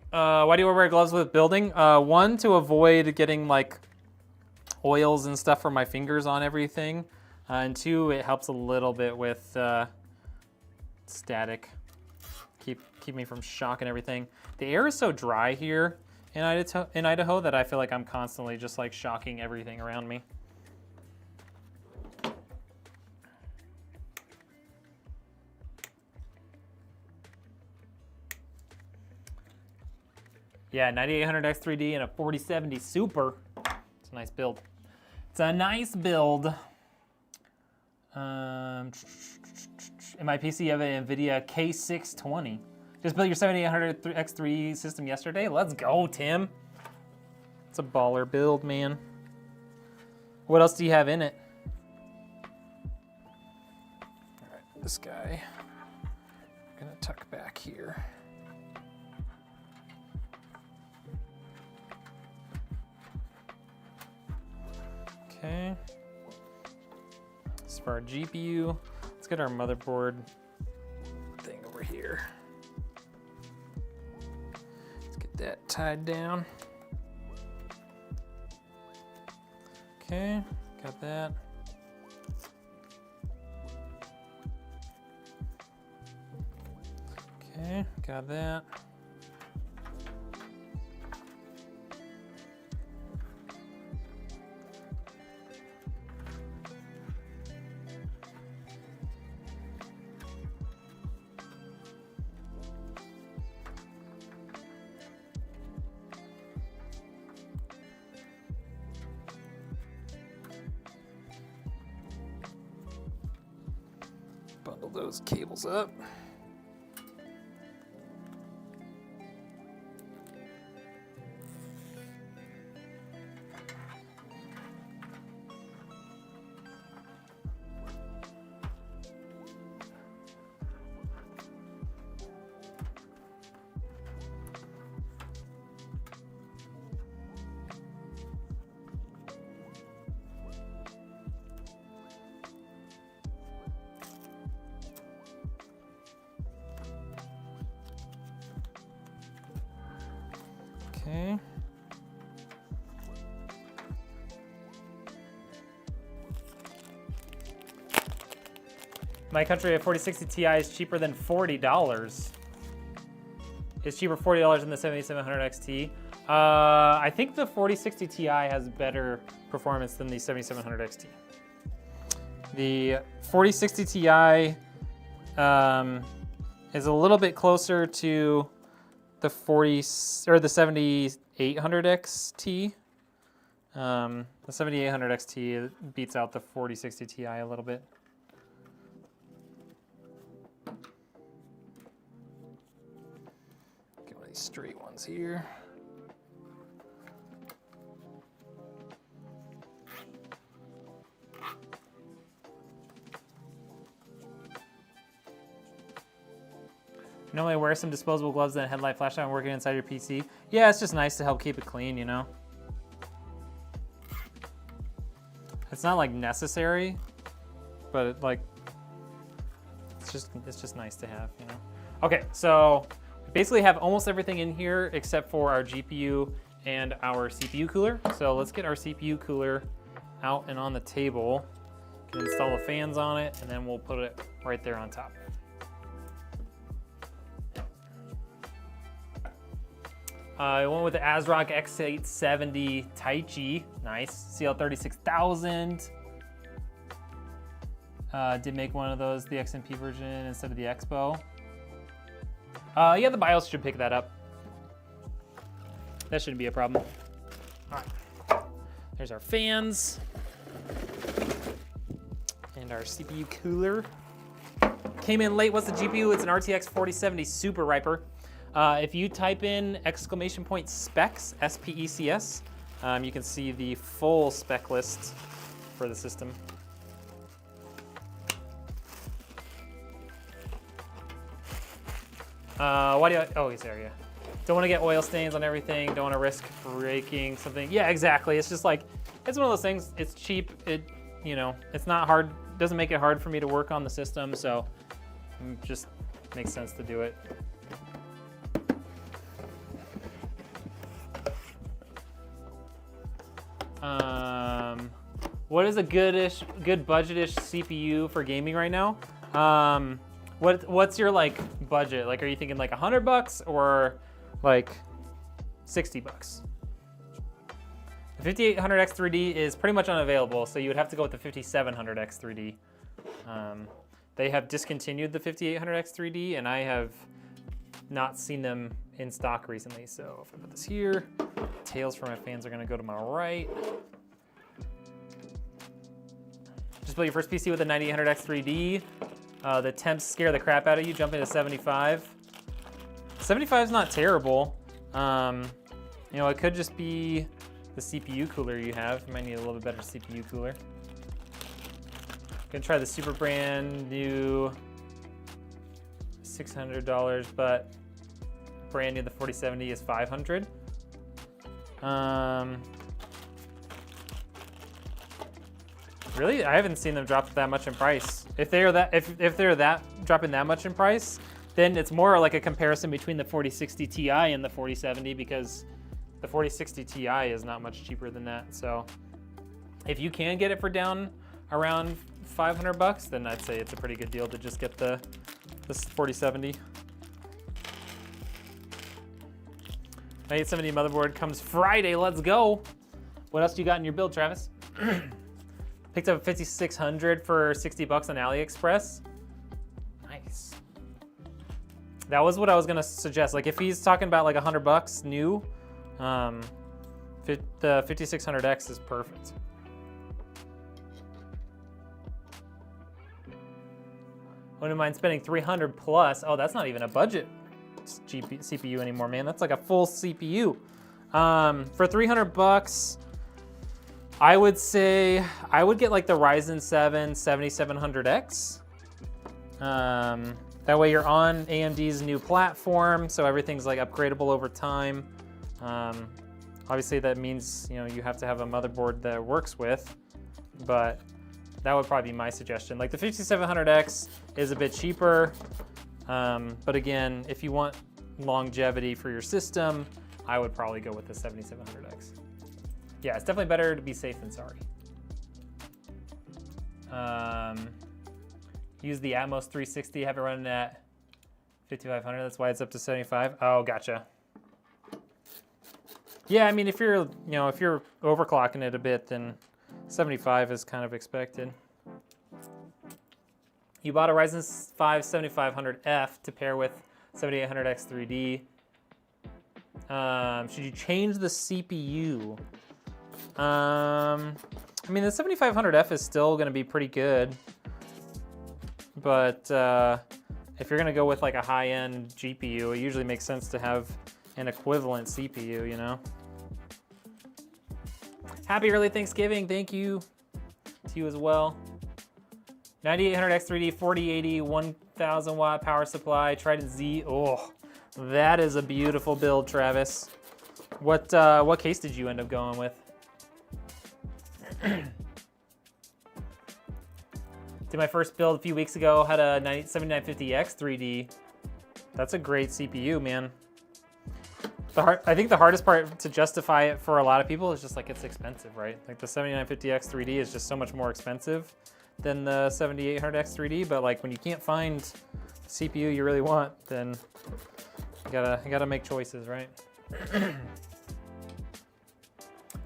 Why do you wear gloves with building? One, to avoid getting like oils and stuff from my fingers on everything, and two, it helps a little bit with static. Keep me from shock and everything. The air is so dry here in Idaho that I feel like I'm constantly just like shocking everything around me. Yeah, 9800X3D and a 4070 Super. It's a nice build. It's a nice build. In my PC, you have an Nvidia K620. Just built your 7800X3 system yesterday. Let's go, Tim. It's a baller build, man. What else do you have in it? All right, this guy, I'm gonna tuck back here. Okay. This is for our GPU. Let's get our motherboard thing over here. Let's get that tied down. Okay, got that. Okay, got that. Bundle those cables up. Okay. My country, a 4060 Ti is cheaper than $40. It's cheaper $40 than the 7700 XT. I think the 4060 Ti has better performance than the 7700 XT. The 4060 Ti is a little bit closer to the 7800 XT. The 7800 XT beats out the 4060 Ti a little bit. Get one of these straight ones here. Normally wear some disposable gloves and a headlight flashlight when working inside your PC. Yeah, it's just nice to help keep it clean, you know? It's not like necessary, but it's just nice to have, you know? Okay, so we basically have almost everything in here except for our GPU and our CPU cooler. So let's get our CPU cooler out and on the table. Can install the fans on it, and then we'll put it right there on top. I went with the ASRock X870 Taichi. Nice. CL36000. Did make one of those, the XMP version instead of the Expo. Yeah, the BIOS should pick that up. That shouldn't be a problem. All right. There's our fans. And our CPU cooler. Came in late. What's the GPU? It's an RTX 4070 Super Riper. If you type in !specs, S-P-E-C-S, you can see the full spec list for the system. Oh, he's there, yeah. Don't want to get oil stains on everything. Don't want to risk breaking something. Yeah, exactly. It's just like, it's one of those things. It's cheap. It's not hard. Doesn't make it hard for me to work on the system, so it just makes sense to do it. What is a good budget-ish CPU for gaming right now? What's your budget? Are you thinking $100 or $60? The 5800X3D is pretty much unavailable, so you would have to go with the 5700X3D. They have discontinued the 5800X3D, and I have not seen them in stock recently. So if I put this here, tails for my fans are gonna go to my right. Just built your first PC with a 9800X3D. The temps scare the crap out of you, jumping to 75. 75 is not terrible. It could just be the CPU cooler you have. You might need a little bit better CPU cooler. Gonna try the super brand new $600, but brand new the 4070 is $500. Really, I haven't seen them drop that much in price. If they're that dropping that much in price, then it's more like a comparison between the 4060 Ti and the 4070, because the 4060 Ti is not much cheaper than that. So if you can get it for down around $500, then I'd say it's a pretty good deal to just get this 4070. My 870 motherboard comes Friday. Let's go. What else do you got in your build, Travis? Picked up a 5600 for $60 on AliExpress. Nice. That was what I was gonna suggest. Like if he's talking about like $100 new, the 5600X is perfect. Wouldn't mind spending 300 plus. Oh, that's not even a budget CPU anymore, man. That's like a full CPU. For $300, I would say I would get like the Ryzen 7 7700X. That way you're on AMD's new platform, so everything's like upgradable over time. Obviously that means, you know, you have to have a motherboard that works with, but that would probably be my suggestion. Like the 5700X is a bit cheaper, but again, if you want longevity for your system, I would probably go with the 7700X. Yeah, it's definitely better to be safe than sorry. Use the Atmos 360, have it running at 5500. That's why it's up to 75. Oh, gotcha. Yeah, I mean, if you're overclocking it a bit, then 75 is kind of expected. You bought a Ryzen 5 7500F to pair with 7800X 3D. Should you change the CPU? I mean, the 7500F is still going to be pretty good, but if you're going to go with like a high-end GPU, it usually makes sense to have an equivalent CPU, you know? Happy early Thanksgiving. Thank you to you as well. 9800X 3D, 4080, 1000 watt power supply, Trident Z. Oh, that is a beautiful build, Travis. What case did you end up going with? Did my first build a few weeks ago, had a 7950X 3D. That's a great CPU, man. I think the hardest part to justify it for a lot of people is just like it's expensive, right? Like the 7950X 3D is just so much more expensive than the 7800X 3D, but like when you can't find the CPU you really want, then you gotta make choices, right?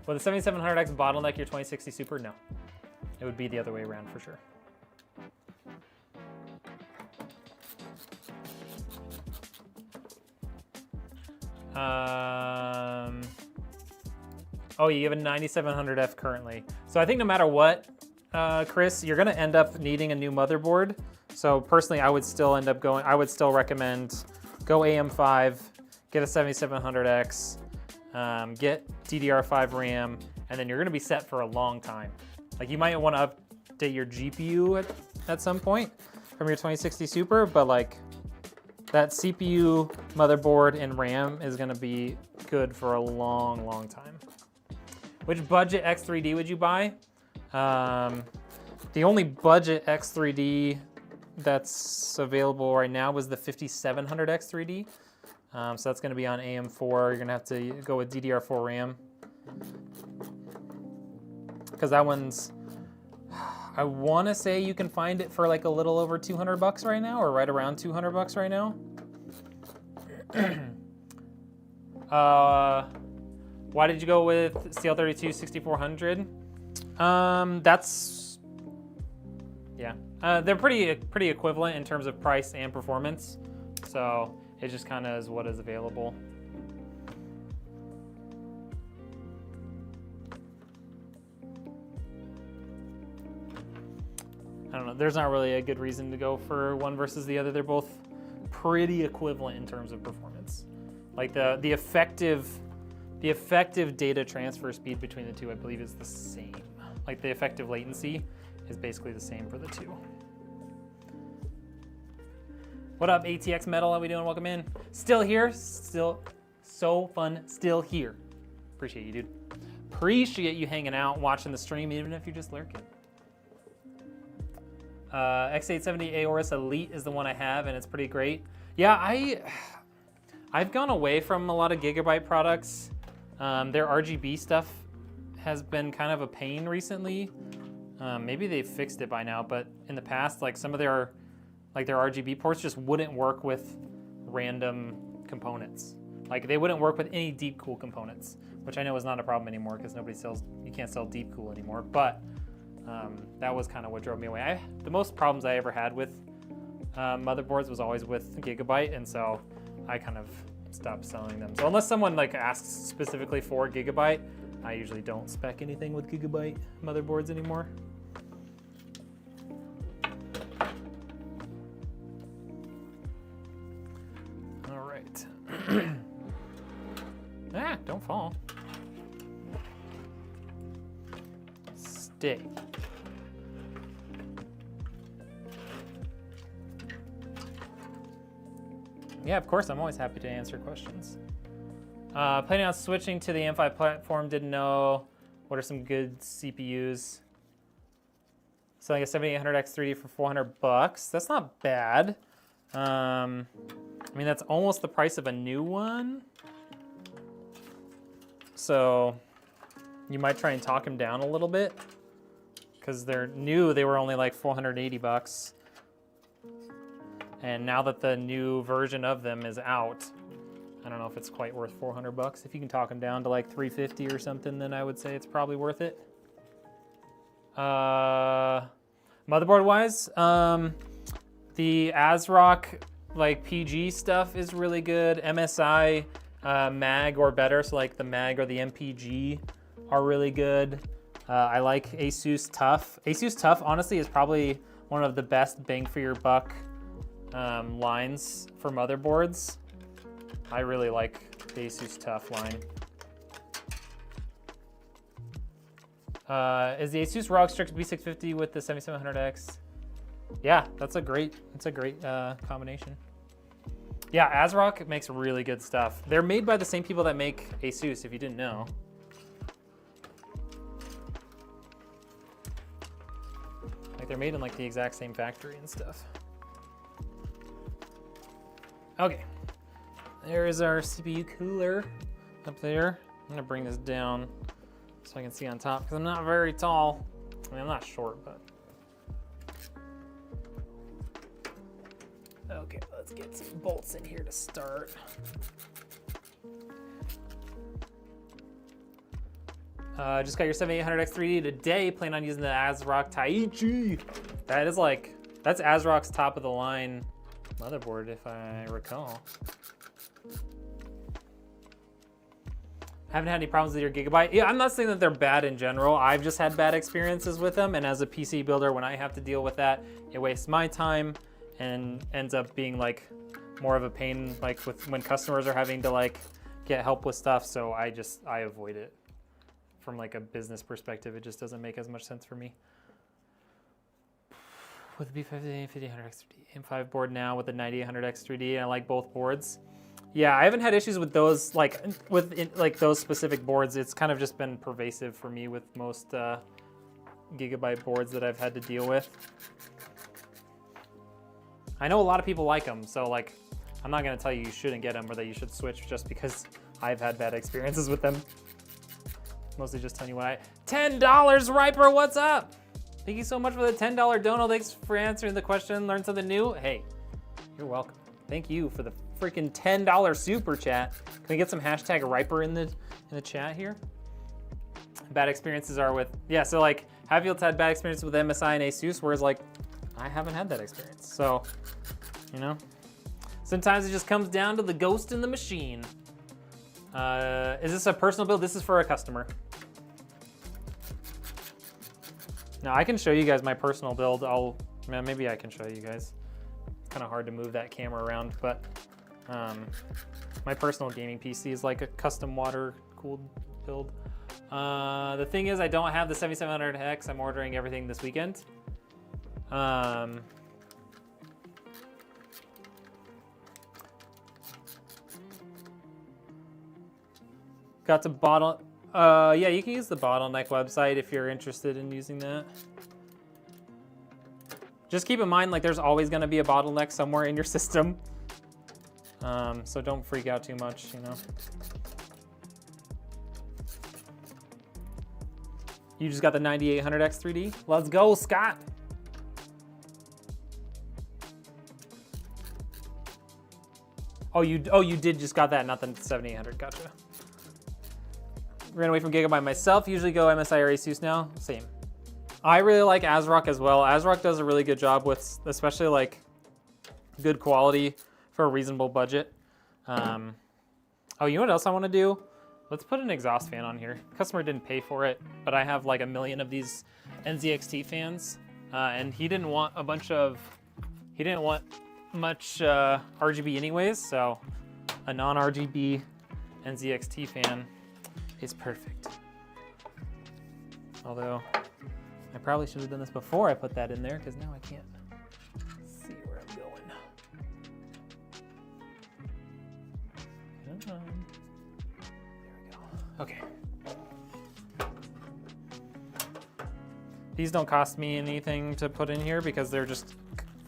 Will the 7700X bottleneck your 2060 Super? No. It would be the other way around for sure. Oh, you have a 9700F currently. So I think no matter what, Chris, you're gonna end up needing a new motherboard. So personally, I would still recommend go AM5, get a 7700X, get DDR5 RAM, and then you're gonna be set for a long time. Like you might wanna update your GPU at some point from your 2060 Super, but like that CPU, motherboard, and RAM is gonna be good for a long, long time. Which budget X3D would you buy? The only budget X3D that's available right now was the 5700X 3D. So that's gonna be on AM4. You're gonna have to go with DDR4 RAM. Because that one's, I wanna say you can find it for like a little over $200 right now, or right around $200 right now. Why did you go with CL32 6400? They're pretty equivalent in terms of price and performance. So it just kind of is what is available. I don't know, there's not really a good reason to go for one versus the other. They're both pretty equivalent in terms of performance. Like the effective The effective data transfer speed between the two, I believe, is the same. Like the effective latency is basically the same for the two. What up, ATX Metal? How we doing? Welcome in. Still here? Still so fun. Still here. Appreciate you, dude. Appreciate you hanging out, watching the stream, even if you're just lurking. X870 Aorus Elite is the one I have, and it's pretty great. Yeah, I've gone away from a lot of Gigabyte products. Their RGB stuff has been kind of a pain recently. Maybe they've fixed it by now, but in the past, like some of their RGB ports just wouldn't work with random components. Like they wouldn't work with any deep cool components, which I know is not a problem anymore because you can't sell deep cool anymore. But that was kind of what drove me away. The most problems I ever had with motherboards was always with Gigabyte, and so I kind of stopped selling them. So unless someone like asks specifically for Gigabyte, I usually don't spec anything with Gigabyte motherboards anymore. All right. Ah, don't fall. Stay. Yeah, of course, I'm always happy to answer questions. Planning on switching to the M5 platform, didn't know. What are some good CPUs? Selling a 7800X3D for $400. That's not bad. I mean, that's almost the price of a new one. So you might try and talk them down a little bit because they're new. They were only like $480. And now that the new version of them is out, I don't know if it's quite worth $400. If you can talk them down to like $350 or something, then I would say it's probably worth it. Motherboard wise, the ASRock like PG stuff is really good. MSI MAG or better, so like the MAG or the MPG are really good. I like ASUS TUF. ASUS TUF honestly is probably one of the best bang for your buck lines for motherboards. I really like the ASUS TUF line. Is the ASUS ROG Strix B650 with the 7700X? Yeah, that's a great combination. Yeah, ASRock makes really good stuff. They're made by the same people that make ASUS, if you didn't know. Like they're made in like the exact same factory and stuff. Okay, there is our CPU cooler up there. I'm gonna bring this down so I can see on top because I'm not very tall. I mean, I'm not short, but. Okay, let's get some bolts in here to start. Just got your 7800X3D today. Plan on using the ASRock Taichi. That's ASRock's top of the line motherboard, if I recall. Haven't had any problems with your Gigabyte. Yeah, I'm not saying that they're bad in general. I've just had bad experiences with them, and as a PC builder, when I have to deal with that, it wastes my time and ends up being like more of a pain, like with when customers are having to like get help with stuff. So I avoid it from like a business perspective. It just doesn't make as much sense for me. With the B50, 5800X3D, M5 board now with the 9800X3D, and I like both boards. Yeah, I haven't had issues with those, like those specific boards. It's kind of just been pervasive for me with most Gigabyte boards that I've had to deal with. I know a lot of people like them, so like, I'm not gonna tell you you shouldn't get them or that you should switch just because I've had bad experiences with them. Mostly just telling you what $10 Riper, what's up? Thank you so much for the $10 dono. Thanks for answering the question. Learn something new. Hey, you're welcome. Thank you for the freaking $10 super chat. Can we get some hashtag Riper in the chat here? Bad experiences are with, yeah, so like Hatfield's had bad experiences with MSI and ASUS, whereas like I haven't had that experience. So, you know, sometimes it just comes down to the ghost in the machine. Is this a personal build? This is for a customer. Now I can show you guys my personal build. Maybe I can show you guys. It's kind of hard to move that camera around, but my personal gaming PC is like a custom water cooled build. The thing is, I don't have the 7700 hex. I'm ordering everything this weekend. Got to bottle. Yeah, you can use the bottleneck website if you're interested in using that. Just keep in mind, like, there's always going to be a bottleneck somewhere in your system. So don't freak out too much, you know. You just got the 9800X 3D. Let's go, Scott. Oh, you did just got that, not the 7800. Gotcha. Ran away from Gigabyte myself. Usually go MSI or Asus now. Same. I really like ASRock as well. ASRock does a really good job with, especially like good quality for a reasonable budget. Oh, you know what else I want to do? Let's put an exhaust fan on here. The customer didn't pay for it, but I have like 1 million of these NZXT fans, and he didn't want much RGB anyways, so a non-RGB NZXT fan is perfect. Although I probably should have done this before I put that in there, because now I can't see where I'm going. Come on. There we go. Okay. These don't cost me anything to put in here because they're just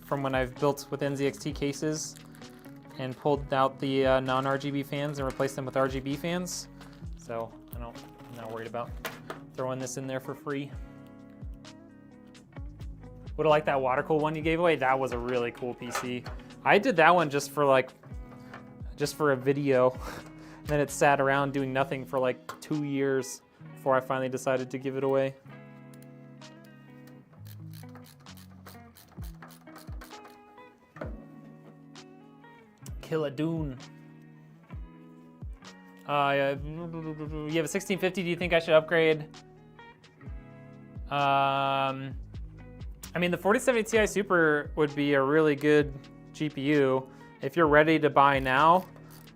from when I've built with NZXT cases and pulled out the non-RGB fans and replaced them with RGB fans. So I'm not worried about throwing this in there for free. Would have liked that water cool one you gave away. That was a really cool PC. I did that one just for a video. And then it sat around doing nothing for like 2 years before I finally decided to give it away. Kill a Dune. You have a 1650. Do you think I should upgrade? I mean, the 4070 Ti Super would be a really good GPU if you're ready to buy now.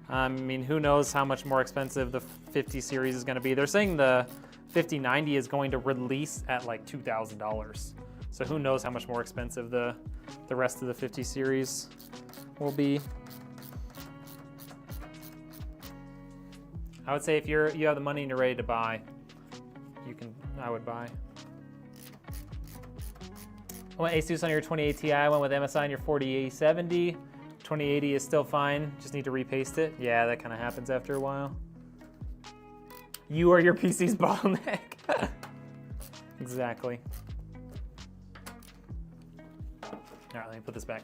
I mean, who knows how much more expensive the 50 series is going to be. They're saying the 5090 is going to release at like $2,000. So who knows how much more expensive the rest of the 50 series will be. I would say if you have the money and you're ready to buy, I would buy. I went Asus on your 2080 Ti. I went with MSI on your 4070. 2080 is still fine. Just need to repaste it. Yeah, that kind of happens after a while. You are your PC's bottleneck. Exactly. All right, let me put this back.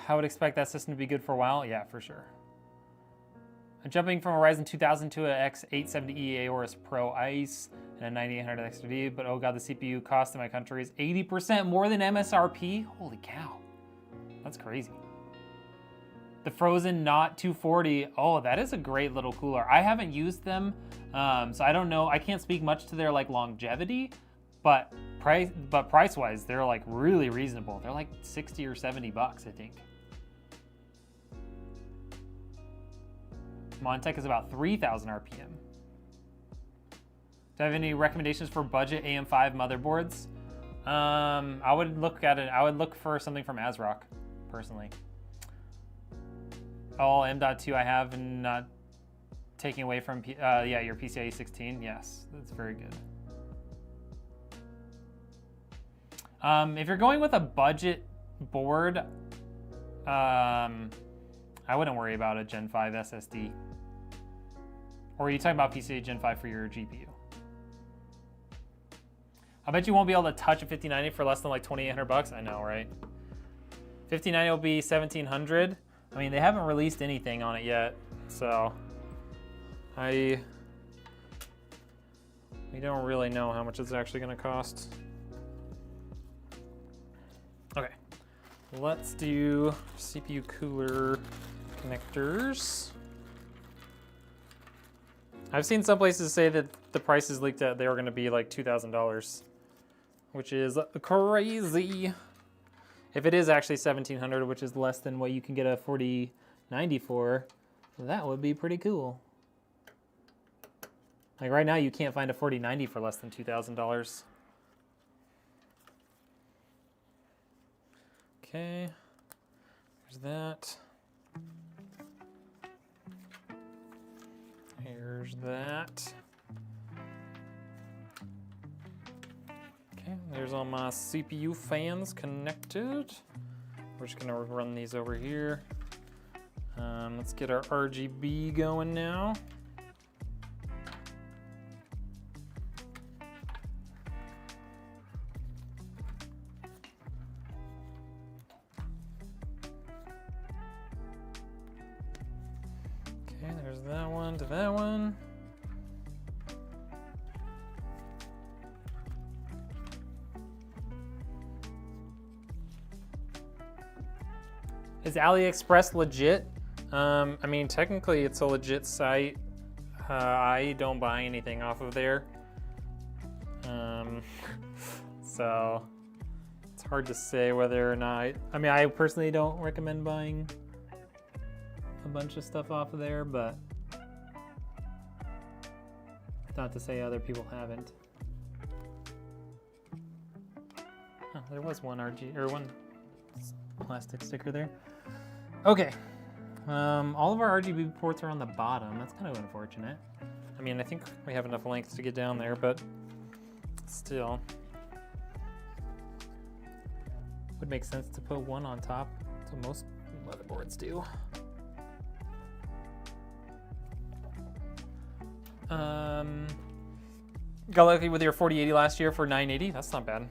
I would expect that system to be good for a while. Yeah, for sure. I'm jumping from a Ryzen 2000 to a X870E Aorus Pro Ice and a 9800 XD, but oh god, the CPU cost in my country is 80% more than MSRP. Holy cow, that's crazy. The Frozen Not 240. Oh, that is a great little cooler. I haven't used them, so I don't know. I can't speak much to their like longevity, but price-wise, they're like really reasonable. They're like 60 or 70 bucks, I think. Montech is about 3,000 RPM. Do I have any recommendations for budget AM5 motherboards? I would look at it. I would look for something from ASRock, personally. All M.2 I have, and not taking away from yeah, your PCIe 16. Yes, that's very good. If you're going with a budget board, I wouldn't worry about a Gen 5 SSD. Or are you talking about PCIe Gen 5 for your GPU? I bet you won't be able to touch a 5090 for less than like 2,800 bucks. I know, right? 5090 will be 1,700. I mean, they haven't released anything on it yet, so we don't really know how much it's actually going to cost. Okay, let's do CPU cooler connectors. I've seen some places say that the prices leaked out, they were gonna be like $2,000, which is crazy. If it is actually 1,700, which is less than what you can get a 4090 for, that would be pretty cool. Like right now, you can't find a 4090 for less than $2,000. Okay, there's that. Here's that. Okay, there's all my CPU fans connected. We're just gonna run these over here. Let's get our RGB going now. Okay, there's that one to that one. Is AliExpress legit? I mean, technically it's a legit site. I don't buy anything off of there. So it's hard to say whether or not, I mean, I personally don't recommend buying a bunch of stuff off of there, but not to say other people haven't. Oh, there was one one plastic sticker there. Okay, all of our RGB ports are on the bottom. That's kind of unfortunate. I mean, I think we have enough length to get down there, but still. Would make sense to put one on top. That's what most motherboards do. Got lucky with your 4080 last year for 980. That's not bad.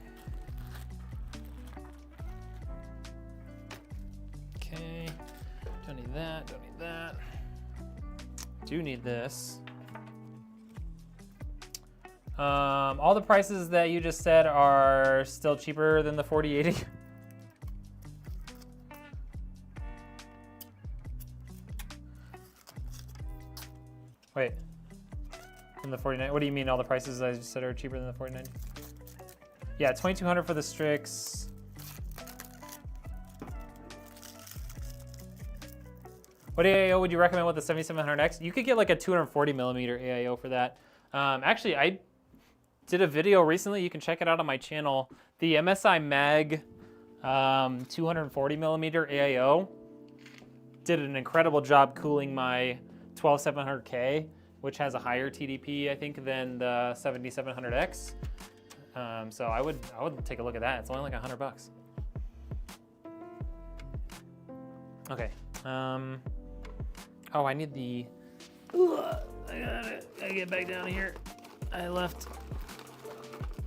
Okay, don't need that, don't need that. Do need this. All the prices that you just said are still cheaper than the 4080. Wait, in the 49, what do you mean all the prices I just said are cheaper than the 4090? Yeah, 2200 for the Strix. What AIO would you recommend with the 7700X? You could get like a 240 millimeter AIO for that. Actually, I did a video recently, you can check it out on my channel. The MSI Mag 240 millimeter AIO did an incredible job cooling my 12700K, which has a higher TDP, I think, than the 7700X. So I would take a look at that. It's only like $100. Okay. Oh, I need the. I gotta get back down here. I left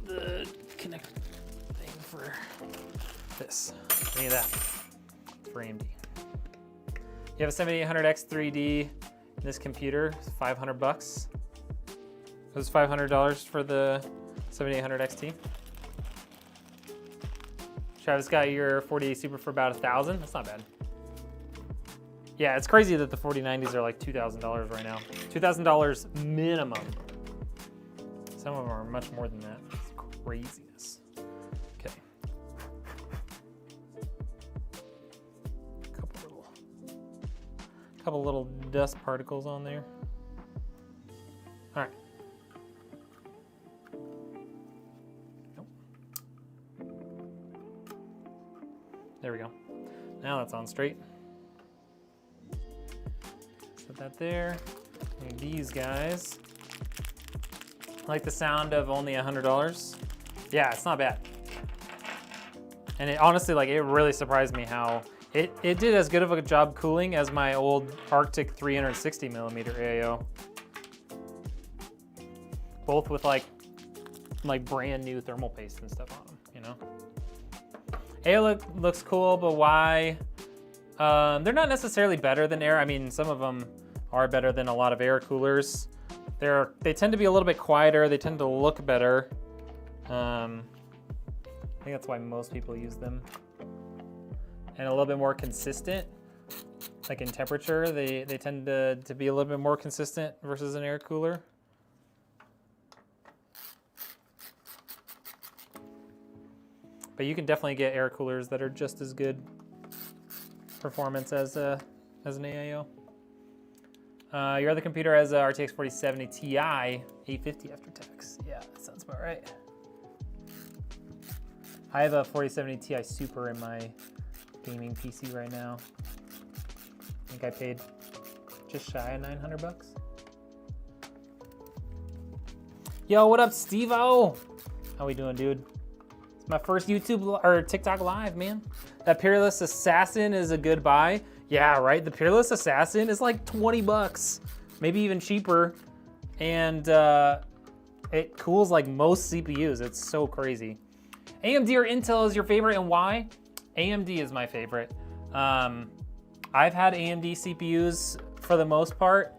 the connect thing for this. I need that. It's for AMD. You have a 7800X 3D. This computer, $500. It was $500 for the 7800 XT. Travis got your 4080 Super for about $1,000. That's not bad. Yeah, it's crazy that the 4090s are like $2,000 right now. $2,000 minimum. Some of them are much more than that. It's craziness. Okay. Couple little dust particles on there. All right. Nope. There we go. Now that's on straight. Set that there. And these guys. I like the sound of only $100. Yeah, it's not bad. And it honestly, like, it really surprised me how it did as good of a job cooling as my old Arctic 360 millimeter AIO. Both with like brand new thermal paste and stuff on them, you know? AIO looks cool, but why? They're not necessarily better than air. I mean, some of them are better than a lot of air coolers. They tend to be a little bit quieter. They tend to look better. I think that's why most people use them. And a little bit more consistent. like in temperature, they tend to be a little bit more consistent versus an air cooler. But you can definitely get air coolers that are just as good performance as an AIO. Your other computer has a RTX 4070 Ti 850 after tax. Yeah, that sounds about right. I have a 4070 Ti Super in my gaming PC right now. I think I paid just shy of 900 bucks. Yo, what up, Steve-O? How we doing, dude? It's my first YouTube or TikTok live, man. That Peerless Assassin is a good buy. Yeah, right? The Peerless Assassin is like 20 bucks, maybe even cheaper. And it cools like most CPUs. It's so crazy. AMD or Intel is your favorite and why? AMD is my favorite. I've had AMD CPUs for the most part,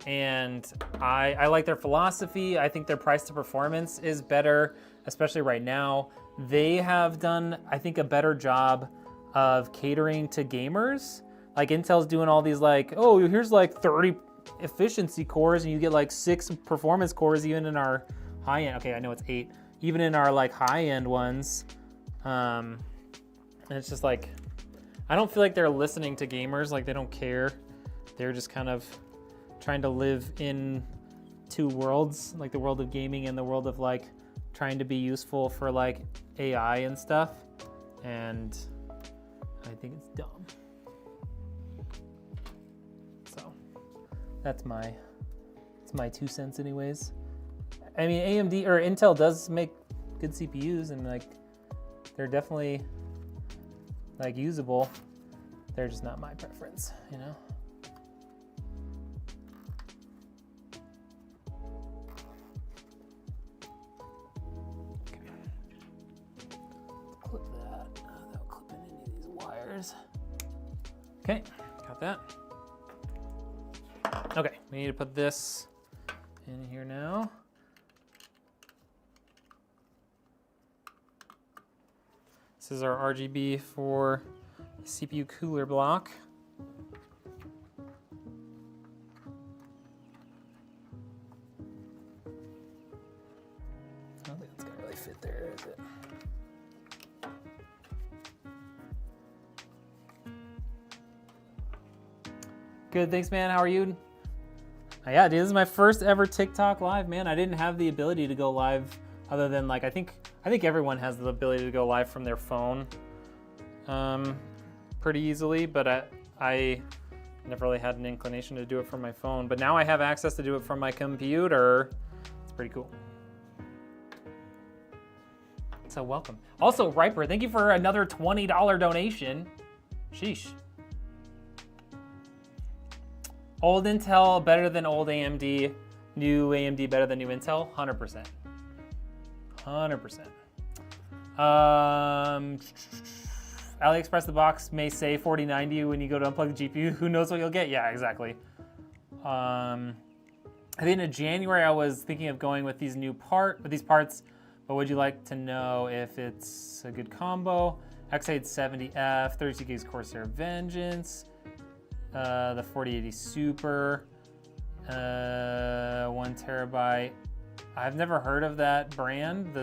and I like their philosophy. I think their price to performance is better, especially right now. They have done, I think, a better job of catering to gamers. Like Intel's doing all these like, oh, here's like 30 efficiency cores and you get like 6 performance cores even in our high end. Okay, I know it's 8. Even in our like high end ones. And it's just like, I don't feel like they're listening to gamers. Like they don't care. They're just kind of trying to live in two worlds, like the world of gaming and the world of like trying to be useful for like AI and stuff. And I think it's dumb. So that's my 2 cents anyways. I mean, AMD or Intel does make good CPUs and like they're definitely like usable. They're just not my preference, you know? Okay. Clip that. That'll clip in any of these wires. Okay, got that. Okay, we need to put this in here now. This is our RGB for CPU cooler block. I don't think it's gonna really fit there, is it? Good, thanks, man. How are you? Yeah, dude, this is my first ever TikTok live, man. I didn't have the ability to go live other than like, I think everyone has the ability to go live from their phone pretty easily, but I never really had an inclination to do it from my phone. But now I have access to do it from my computer. It's pretty cool. So welcome. Also, Riper, thank you for another $20 donation. Sheesh. Old Intel better than old AMD. New AMD better than new Intel? 100%. 100%. AliExpress the box may say 4090 when you go to unplug the GPU. Who knows what you'll get? Yeah, exactly. I think in January I was thinking of going with these parts, but would you like to know if it's a good combo? X870F, 32 gigs Corsair Vengeance, the 4080 Super, 1 terabyte. I've never heard of that brand,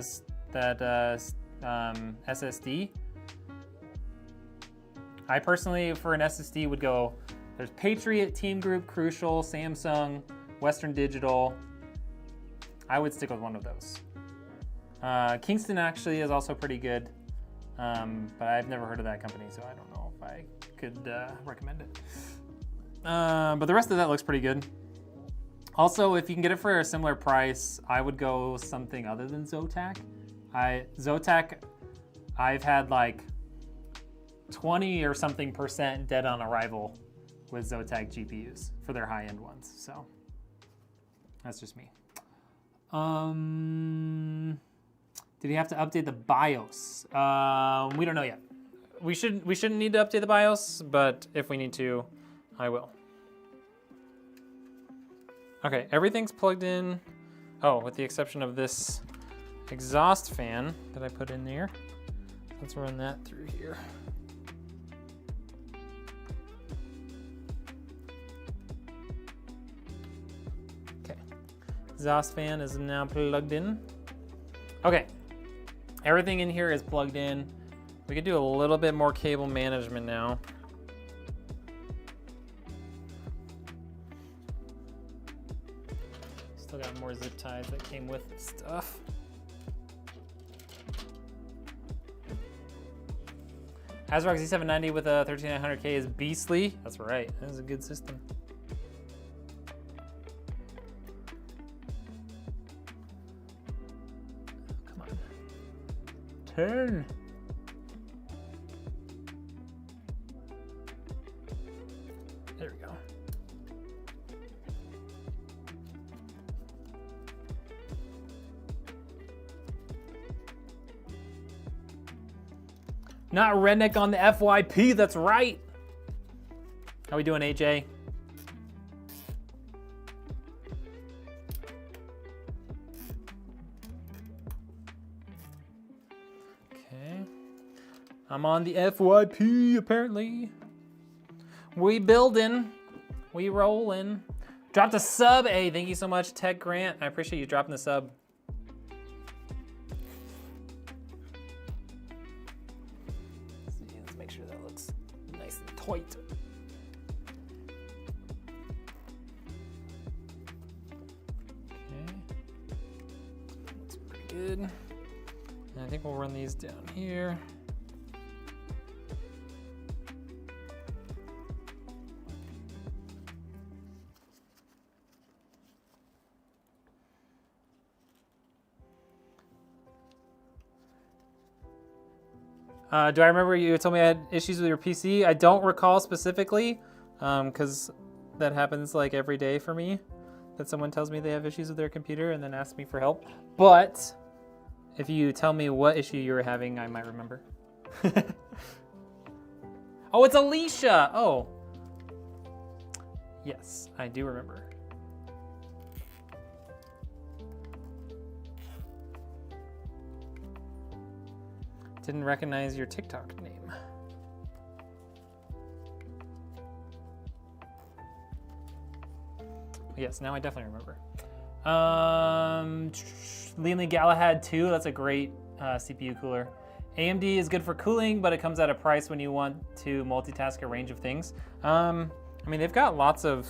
SSD. I personally, for an SSD, would go, there's Patriot, Teamgroup, Crucial, Samsung, Western Digital. I would stick with one of those. Kingston actually is also pretty good, but I've never heard of that company, so I don't know if I could recommend it. But the rest of that looks pretty good. Also, if you can get it for a similar price, I would go something other than Zotac. Zotac, I've had like 20 or something % dead on arrival with Zotac GPUs for their high-end ones. So that's just me. Did you have to update the BIOS? We don't know yet. We shouldn't need to update the BIOS, but if we need to, I will. Okay, everything's plugged in. Oh, with the exception of this exhaust fan that I put in there. Let's run that through here. Exhaust fan is now plugged in. Okay, everything in here is plugged in. We could do a little bit more cable management now. Still got more zip ties that came with the stuff. ASRock Z790 with a 13900K is beastly. That's right, that is a good system. Come on. Turn. There we go. Not redneck on the FYP, that's right. How we doing, AJ? Okay. I'm on the FYP, apparently. We building, we rolling. Dropped a sub, hey, thank you so much, Tech Grant. I appreciate you dropping the sub. Let's make sure that looks nice and tight. Okay, looks pretty good. And I think we'll run these down here. Do I remember you told me I had issues with your PC? I don't recall specifically, because that happens like every day for me, that someone tells me they have issues with their computer and then asks me for help. But if you tell me what issue you were having, I might remember. Oh, it's Alicia! Oh. Yes, I do remember. Didn't recognize your TikTok name. Yes, now I definitely remember. Leanly Galahad 2, that's a great CPU cooler. AMD is good for cooling, but it comes at a price when you want to multitask a range of things. I mean, they've got lots of,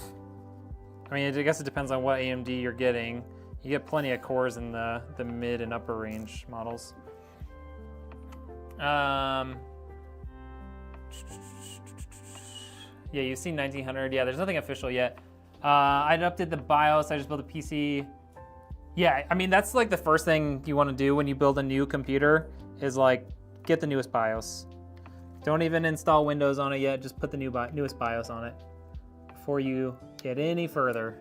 I mean, I guess it depends on what AMD you're getting. You get plenty of cores in the mid and upper range models. Yeah, you've seen 1900. Yeah, there's nothing official yet. I updated the BIOS. I just built a PC. Yeah, I mean, that's like the first thing you want to do when you build a new computer is like get the newest BIOS. Don't even install Windows on it yet. Just put the newest BIOS on it before you get any further.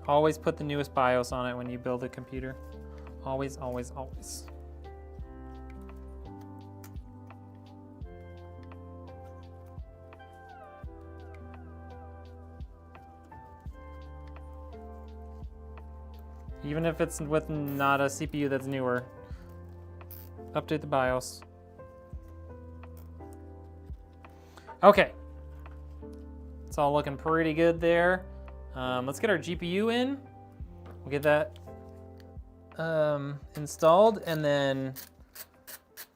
Always put the newest BIOS on it when you build a computer. Always, always, always. Even if it's with not a CPU that's newer, update the BIOS. Okay. It's all looking pretty good there. Let's get our GPU in. We'll get that installed, and then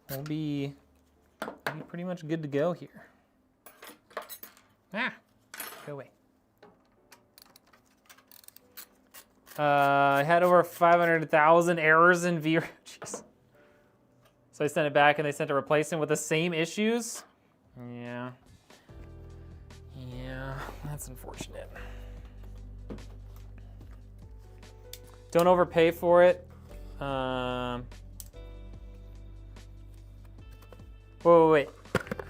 we'll be pretty much good to go here. Ah, go away. I had over 500,000 errors in VR. Jeez. So I sent it back, and they sent a replacement with the same issues. Yeah. Yeah, that's unfortunate. Don't overpay for it. Wait.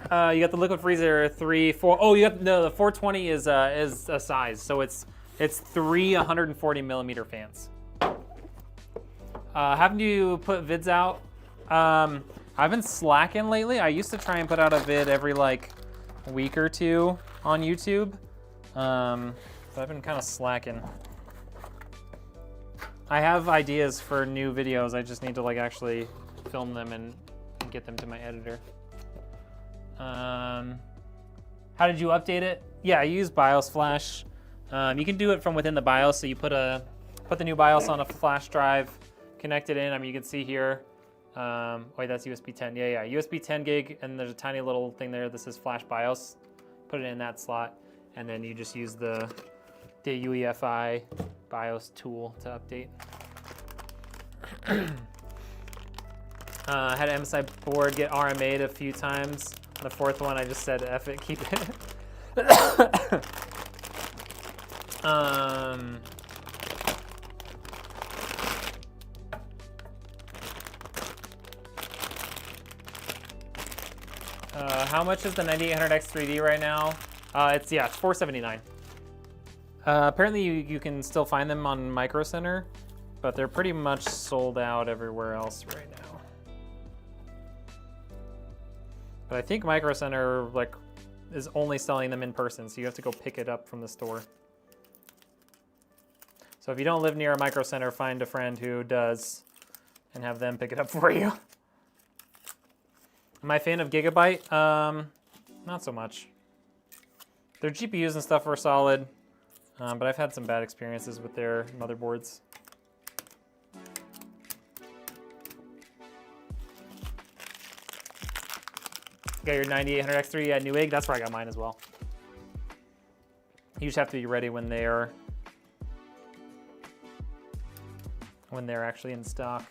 You got the liquid freezer 3, 4. Oh, you got no. The 420 is a size, so it's 3 140 millimeter fans. Haven't you put vids out? I've been slacking lately. I used to try and put out a vid every like week or two on YouTube, but I've been kind of slacking. I have ideas for new videos. I just need to like actually film them and get them to my editor. How did you update it? Yeah, I use BIOS flash. You can do it from within the BIOS. So you put the new BIOS on a flash drive, connect it in. I mean, you can see here. Wait, that's USB 10. Yeah, USB 10 gig, and there's a tiny little thing there. This is flash BIOS. Put it in that slot, and then you just use the UEFI BIOS tool to update. Had an MSI board get RMA'd a few times. On the fourth one, I just said F it, keep it. How much is the 9800X 3D right now? It's $479. Apparently you can still find them on Micro Center, but they're pretty much sold out everywhere else right now. But I think Micro Center is only selling them in person, so you have to go pick it up from the store. So if you don't live near a Micro Center, find a friend who does and have them pick it up for you. Am I a fan of Gigabyte? Not so much. Their GPUs and stuff are solid, but I've had some bad experiences with their motherboards. Got your 9800X3 at Newegg? That's where I got mine as well. You just have to be ready when they're actually in stock,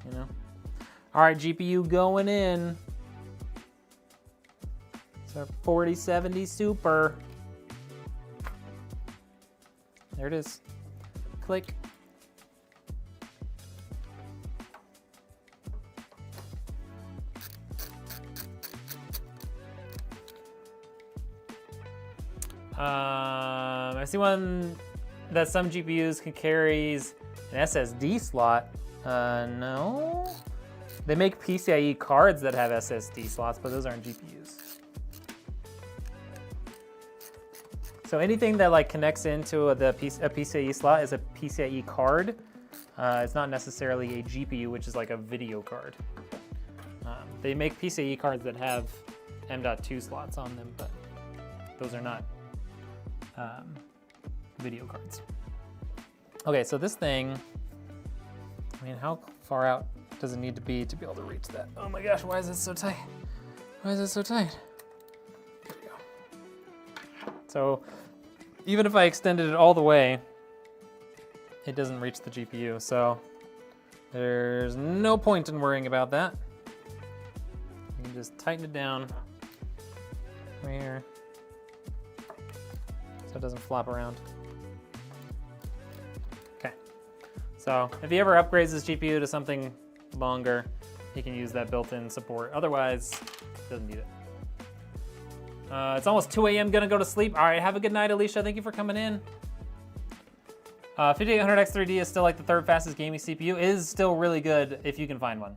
you know? All right, GPU going in. It's our 4070 Super. There it is. Click. I see one that some GPUs can carry an SSD slot. No. They make PCIe cards that have SSD slots, but those aren't GPUs. So anything that connects into a PCIe slot is a PCIe card. It's not necessarily a GPU, which is like a video card. They make PCIe cards that have M.2 slots on them, but those are not video cards. Okay, so this thing, I mean, how far out does it need to be able to reach that? Oh my gosh, why is it so tight? Why is it so tight? There we go. So even if I extended it all the way, it doesn't reach the GPU, so there's no point in worrying about that. You can just tighten it down right here so it doesn't flop around. Okay, so if he ever upgrades his GPU to something longer, he can use that built-in support. Otherwise, doesn't need it. It's almost 2 a.m. Gonna go to sleep. All right, have a good night, Alicia. Thank you for coming in. 5800X 3D is still like the third fastest gaming CPU. It is still really good if you can find one.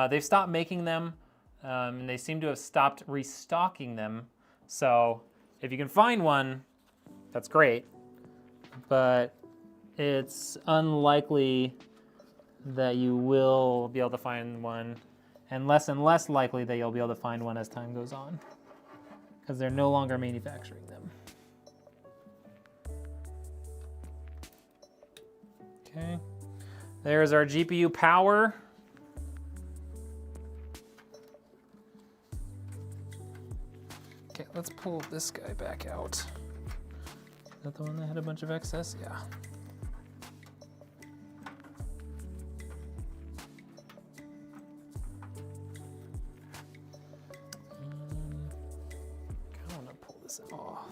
They've stopped making them, and they seem to have stopped restocking them. So if you can find one, that's great. But it's unlikely that you will be able to find one, and less likely that you'll be able to find one as time goes on, because they're no longer manufacturing them. Okay, there's our GPU power. Okay, let's pull this guy back out. Is that the one that had a bunch of excess? Yeah. I want to pull this off.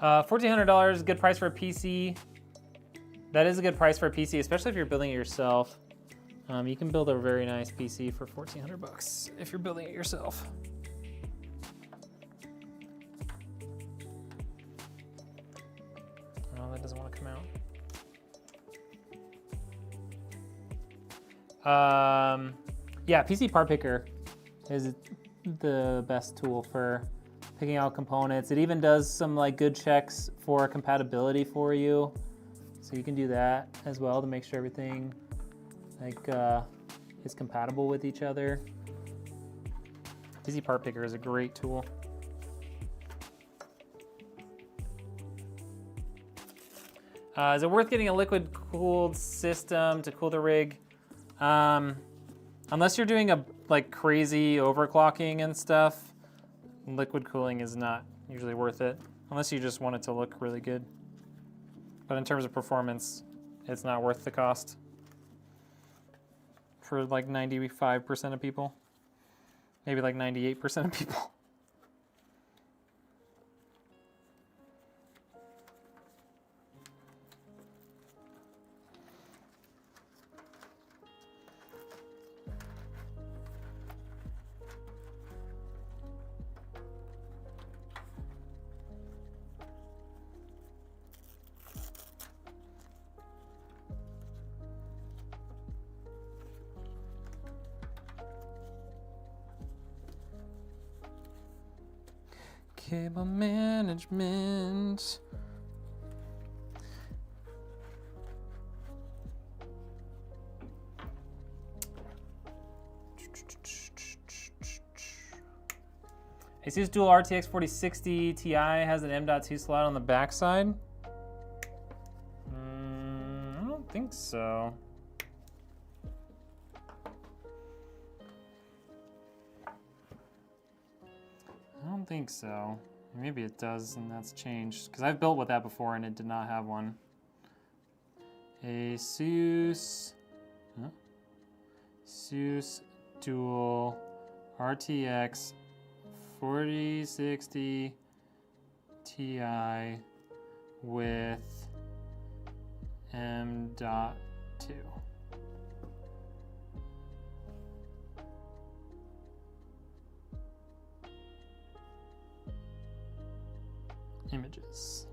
$1,400, good price for a PC. That is a good price for a PC, especially if you're building it yourself. You can build a very nice PC for $1,400 if you're building it yourself. Oh, that doesn't want to come out. Yeah, PC Part Picker is the best tool for picking out components. It even does some good checks for compatibility for you. So you can do that as well to make sure everything is compatible with each other. Easy Part Picker is a great tool. Is it worth getting a liquid cooled system to cool the rig? Unless you're doing a like crazy overclocking and stuff, liquid cooling is not usually worth it, unless you just want it to look really good. But in terms of performance, it's not worth the cost for like 95% of people, maybe like 98% of people. Cable management. ASUS Dual RTX 4060 Ti has an M.2 slot on the backside. I don't think so. I don't think so. Maybe it does, and that's changed. Because I've built with that before, and it did not have one. ASUS Dual RTX 4060 Ti with M.2. Images.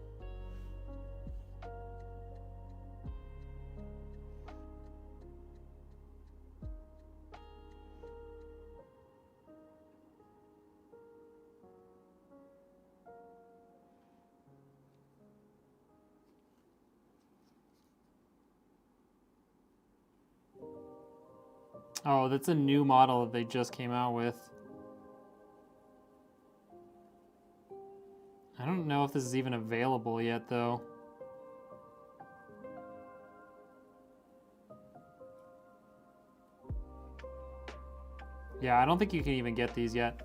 Oh, that's a new model that they just came out with. I don't know if this is even available yet, though. Yeah, I don't think you can even get these yet.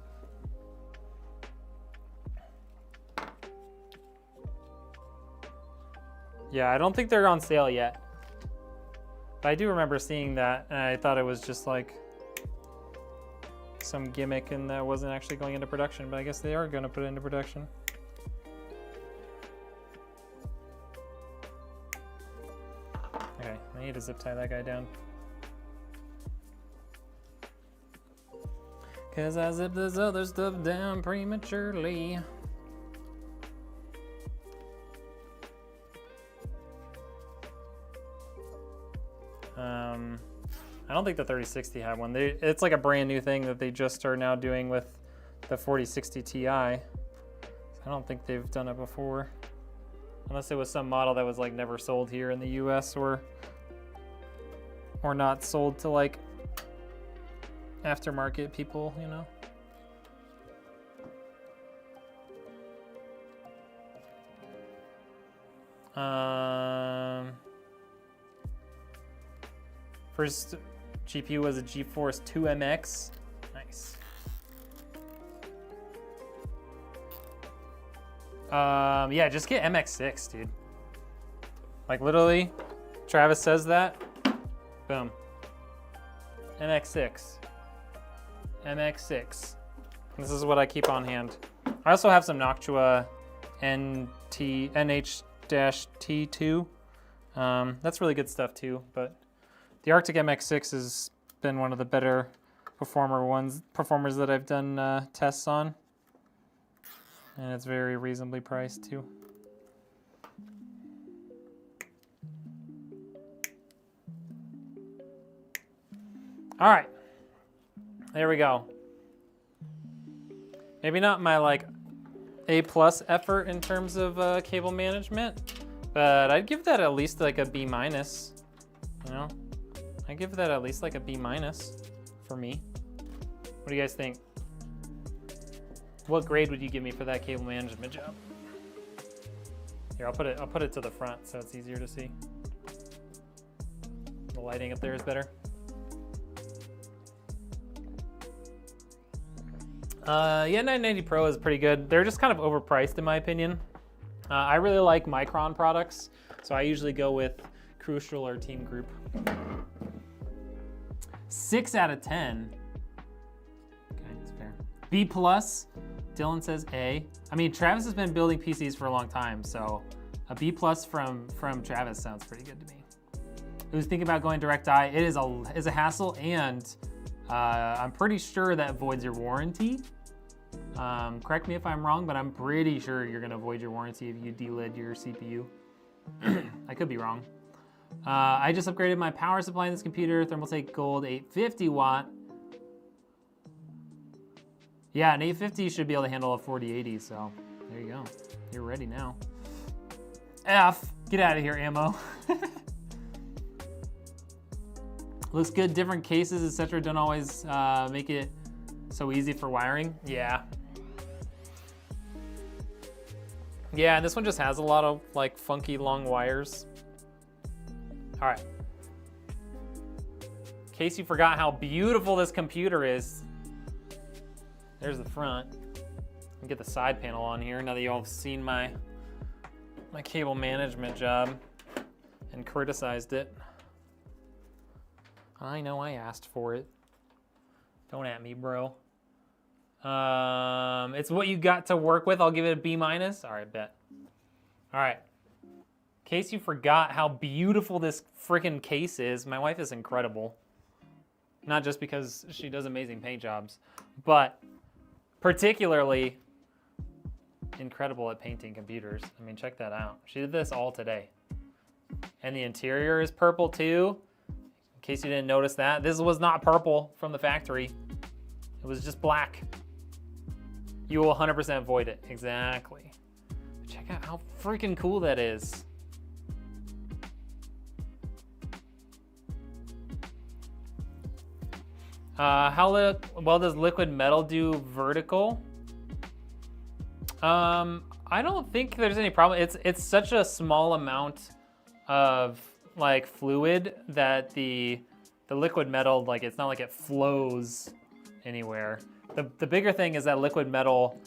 Yeah, I don't think they're on sale yet. But I do remember seeing that, and I thought it was just like some gimmick and that wasn't actually going into production, but I guess they are going to put it into production. Okay, I need to zip tie that guy down. Cause I zipped this other stuff down prematurely. I don't think the 3060 had one. It's like a brand new thing that they just are now doing with the 4060 Ti. I don't think they've done it before. Unless it was some model that was like never sold here in the US or not sold to like aftermarket people, you know. First GPU was a GeForce 2MX. Nice. Yeah, just get MX6, dude. Like literally, Travis says that. Boom. MX6. MX6. This is what I keep on hand. I also have some Noctua NH-T2. That's really good stuff too, but the Arctic MX6 has been one of the better performers that I've done tests on. And it's very reasonably priced too. All right, there we go. Maybe not my like A+ effort in terms of cable management, but I'd give that at least like a B-, you know? I give that at least like a B- for me. What do you guys think? What grade would you give me for that cable management job? Here, I'll put it to the front so it's easier to see. The lighting up there is better. Yeah, 990 Pro is pretty good. They're just kind of overpriced in my opinion. I really like Micron products, so I usually go with Crucial or Teamgroup. 6 out of 10. Okay, that's fair. B+. Dylan says A. I mean, Travis has been building PCs for a long time, so a B+ from Travis sounds pretty good to me. Who's thinking about going direct die? It is a hassle, and I'm pretty sure that voids your warranty. Correct me if I'm wrong, but I'm pretty sure you're gonna void your warranty if you delid your CPU. I could be wrong. I just upgraded my power supply in this computer, Thermaltake Gold 850 watt. Yeah, an 850 should be able to handle a 4080, so there you go. You're ready now. F, get out of here, ammo. Looks good, different cases, etc. don't always make it so easy for wiring. Yeah. Yeah, and this one just has a lot of like funky long wires. All right. In case you forgot how beautiful this computer is, there's the front. I'll get the side panel on here now that you all have seen my cable management job and criticized it. I know I asked for it. Don't at me, bro. It's what you got to work with. I'll give it a B-. All right, bet. All right. In case you forgot how beautiful this freaking case is, my wife is incredible. Not just because she does amazing paint jobs, but particularly incredible at painting computers. I mean, check that out. She did this all today. And the interior is purple too. In case you didn't notice that. This was not purple from the factory. It was just black. You will 100% void it. Exactly. Check out how freaking cool that is. How well does liquid metal do vertical? I don't think there's any problem. It's such a small amount of like fluid that the liquid metal, like it's not like it flows anywhere. The bigger thing is that liquid metal,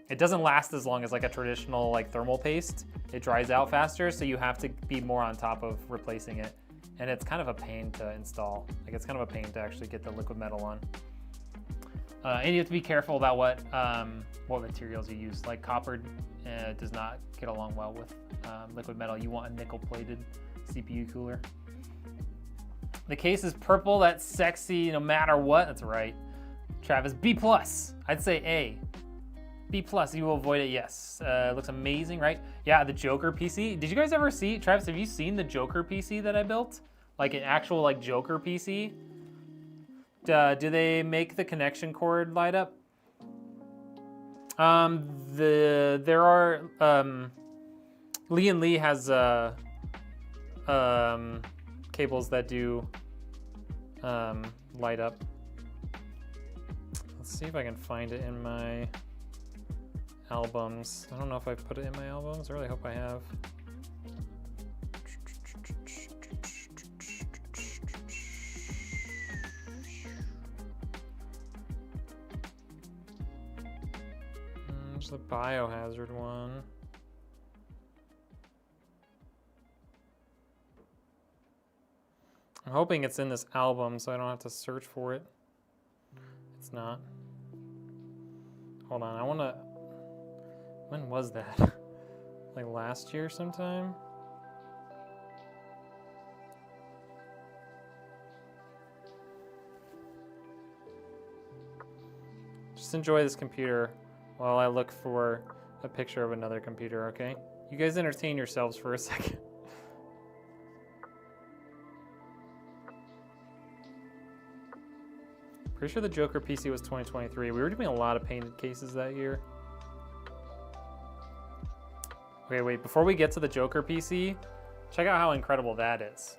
it doesn't last as long as like a traditional like thermal paste. It dries out faster, so you have to be more on top of replacing it. And it's kind of a pain to install. Like it's kind of a pain to actually get the liquid metal on. And you have to be careful about what materials you use. Like copper does not get along well with liquid metal. You want a nickel-plated CPU cooler. The case is purple. That's sexy no matter what. That's right. Travis, B+. I'd say A. B+, you will avoid it, yes. It looks amazing, right? Yeah, the Joker PC. Did you guys ever see, Travis, have you seen the Joker PC that I built? Like an actual like Joker PC? Do they make the connection cord light up? There are, Lee and Lee has cables that do light up. Let's see if I can find it in my albums. I don't know if I've put it in my albums. I really hope I have. There's the biohazard one. I'm hoping it's in this album so I don't have to search for it. It's not. Hold on, I wanna... When was that? Like last year sometime? Just enjoy this computer while I look for a picture of another computer, okay? You guys entertain yourselves for a second. Pretty sure the Joker PC was 2023. We were doing a lot of painted cases that year. Okay, wait, before we get to the Joker PC, check out how incredible that is.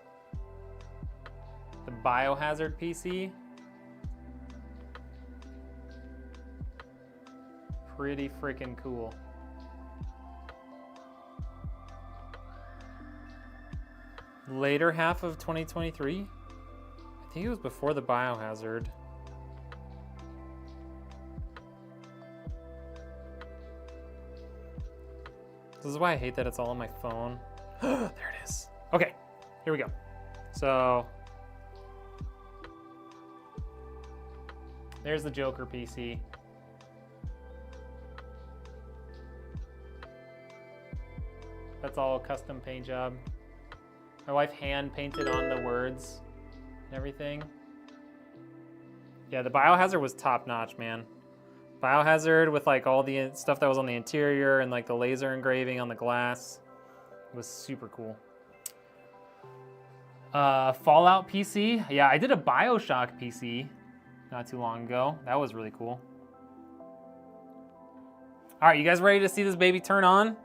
The Biohazard PC. Pretty freaking cool. Later half of 2023. I think it was before the Biohazard. This is why I hate that it's all on my phone. There it is. Okay, here we go. So there's the Joker PC. That's all custom paint job. My wife hand painted on the words and everything. Yeah, the Biohazard was top notch, man. Biohazard with like all the stuff that was on the interior and like the laser engraving on the glass. It was super cool. Fallout PC. Yeah, I did a BioShock PC not too long ago. That was really cool. All right, you guys ready to see this baby turn on?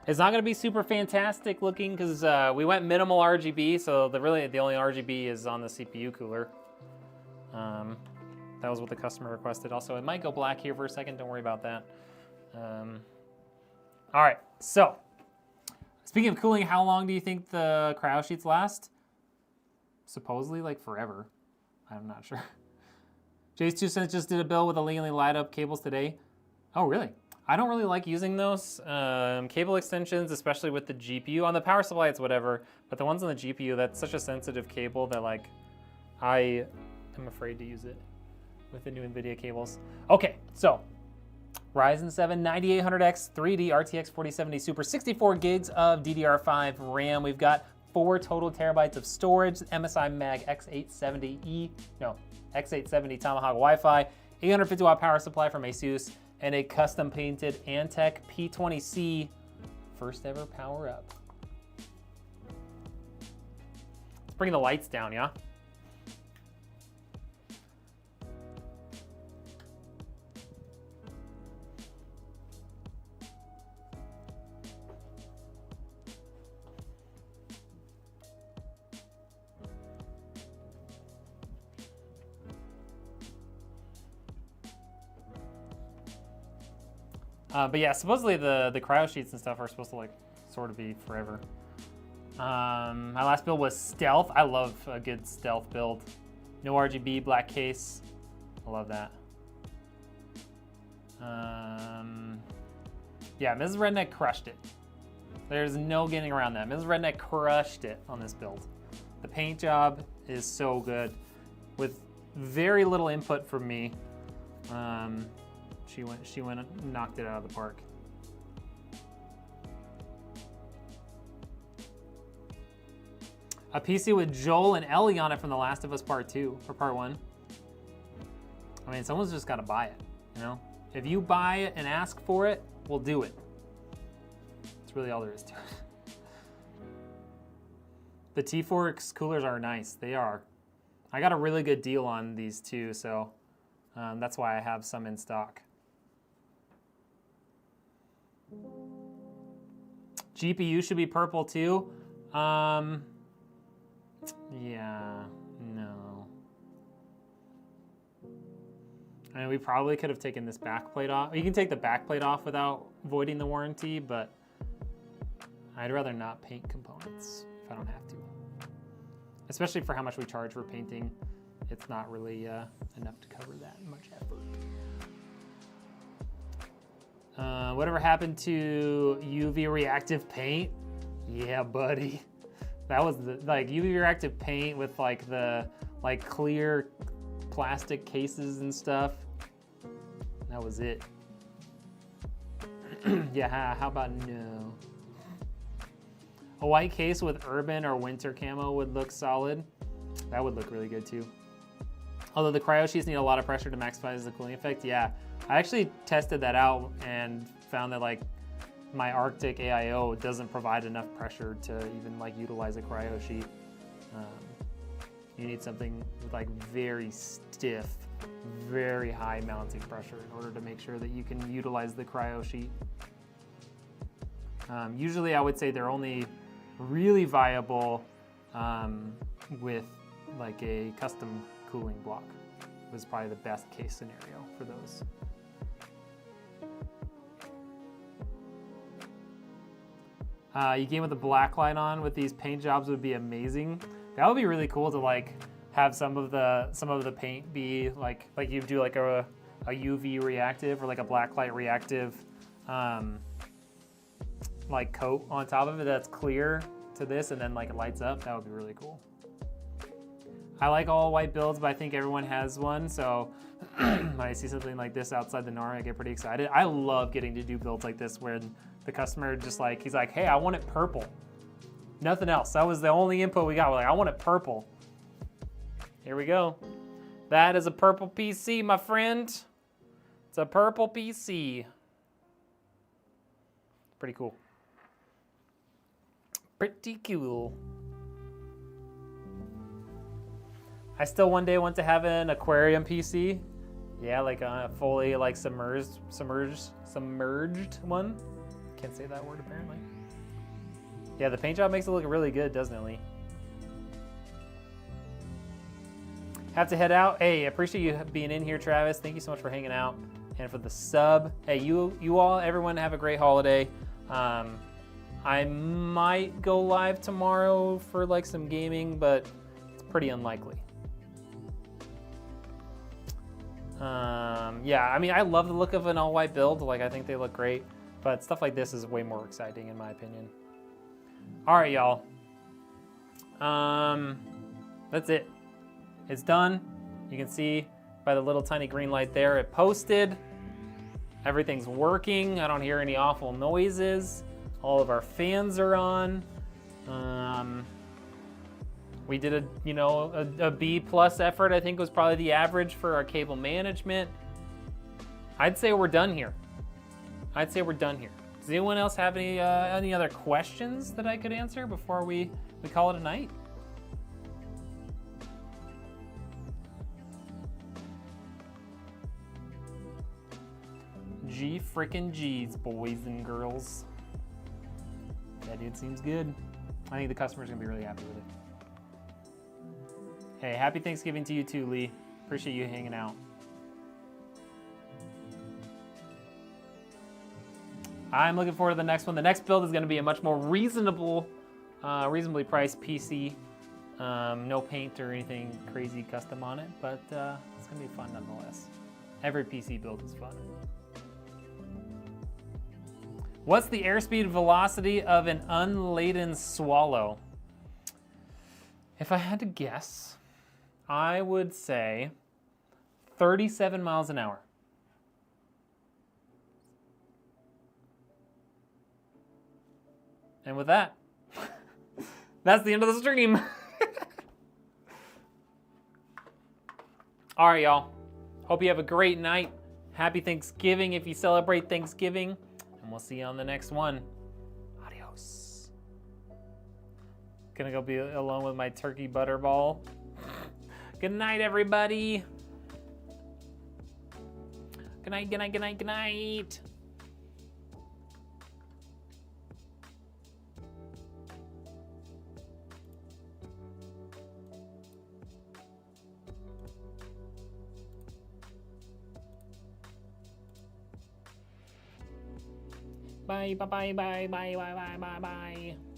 It's not gonna be super fantastic looking because we went minimal RGB, so the only RGB is on the CPU cooler. That was what the customer requested. Also, it might go black here for a second. Don't worry about that. All right, so speaking of cooling, how long do you think the cryo sheets last? Supposedly like forever. I'm not sure. Jay's 2 cents just did a build with a legally light up cables today. Oh, really? I don't really like using those cable extensions, especially with the GPU. On the power supply, it's whatever, but the ones on the GPU, that's such a sensitive cable that like I am afraid to use it with the new Nvidia cables. Okay, so Ryzen 7 9800X 3D RTX 4070 Super, 64 gigs of DDR5 RAM. We've got 4 total terabytes of storage, MSI Mag X870 Tomahawk Wi-Fi, 850 watt power supply from Asus, and a custom painted Antec P20C first ever power up. Let's bring the lights down, yeah? But yeah, supposedly the cryo sheets and stuff are supposed to like sort of be forever. My last build was stealth. I love a good stealth build. No RGB, black case. I love that. Yeah, Mrs. Redneck crushed it. There's no getting around that. Mrs. Redneck crushed it on this build. The paint job is so good with very little input from me. She went and knocked it out of the park. A PC with Joel and Ellie on it from The Last of Us Part 2, or Part 1. I mean, someone's just gotta buy it, you know? If you buy it and ask for it, we'll do it. That's really all there is to it. The T-Forx coolers are nice, they are. I got a really good deal on these too, so that's why I have some in stock. GPU should be purple too. Yeah, no. I mean, we probably could have taken this backplate off. You can take the backplate off without voiding the warranty, but I'd rather not paint components if I don't have to. Especially for how much we charge for painting. It's not really enough to cover that much effort. Whatever happened to UV reactive paint? Yeah, buddy. That was the UV reactive paint with like the clear plastic cases and stuff. That was it. Yeah, how about no? A white case with urban or winter camo would look solid. That would look really good too. Although the cryo sheets need a lot of pressure to maximize the cooling effect. Yeah, I actually tested that out and found that like my Arctic AIO doesn't provide enough pressure to even like utilize a cryo sheet. You need something with like very stiff, very high mounting pressure in order to make sure that you can utilize the cryo sheet. Usually I would say they're only really viable with like a custom cooling block. Was probably the best case scenario for those. You game with the black light on with these paint jobs would be amazing. That would be really cool to like have some of the paint be like you do like a UV reactive or like a black light reactive like coat on top of it that's clear to this, and then like it lights up. That would be really cool. I like all white builds, but I think everyone has one, so when I see something like this outside the norm, I get pretty excited. I love getting to do builds like this where the customer just like, he's like, hey, I want it purple. Nothing else. That was the only input we got. We're like, I want it purple. Here we go. That is a purple PC, my friend. It's a purple PC. Pretty cool. Pretty cool. I still one day want to have an aquarium PC. Yeah, like a fully like submerged one. Can't say that word apparently. Yeah, the paint job makes it look really good, doesn't it, Lee? Have to head out. Hey, appreciate you being in here, Travis. Thank you so much for hanging out and for the sub. Hey, you all, everyone have a great holiday. I might go live tomorrow for like some gaming, but it's pretty unlikely. Yeah, I mean, I love the look of an all-white build. Like, I think they look great, but stuff like this is way more exciting in my opinion. All right, y'all. That's it. It's done. You can see by the little tiny green light there, it posted. Everything's working. I don't hear any awful noises. All of our fans are on. We did a B+ effort, I think was probably the average for our cable management. I'd say we're done here. I'd say we're done here. Does anyone else have any other questions that I could answer before we call it a night? G frickin' G's, boys and girls. That dude seems good. I think the customer's gonna be really happy with it. Hey, happy Thanksgiving to you too, Lee. Appreciate you hanging out. I'm looking forward to the next one. The next build is gonna be a much more reasonably priced PC. No paint or anything crazy custom on it, but it's gonna be fun nonetheless. Every PC build is fun. What's the airspeed velocity of an unladen swallow? If I had to guess, I would say 37 miles an hour. And with that, that's the end of the stream. All right, y'all. Hope you have a great night. Happy Thanksgiving if you celebrate Thanksgiving. And we'll see you on the next one. Adios. Gonna go be alone with my turkey butterball. Good night, everybody. Good night, good night, good night, good night. Bye, bye, bye, bye, bye, bye, bye, bye, bye.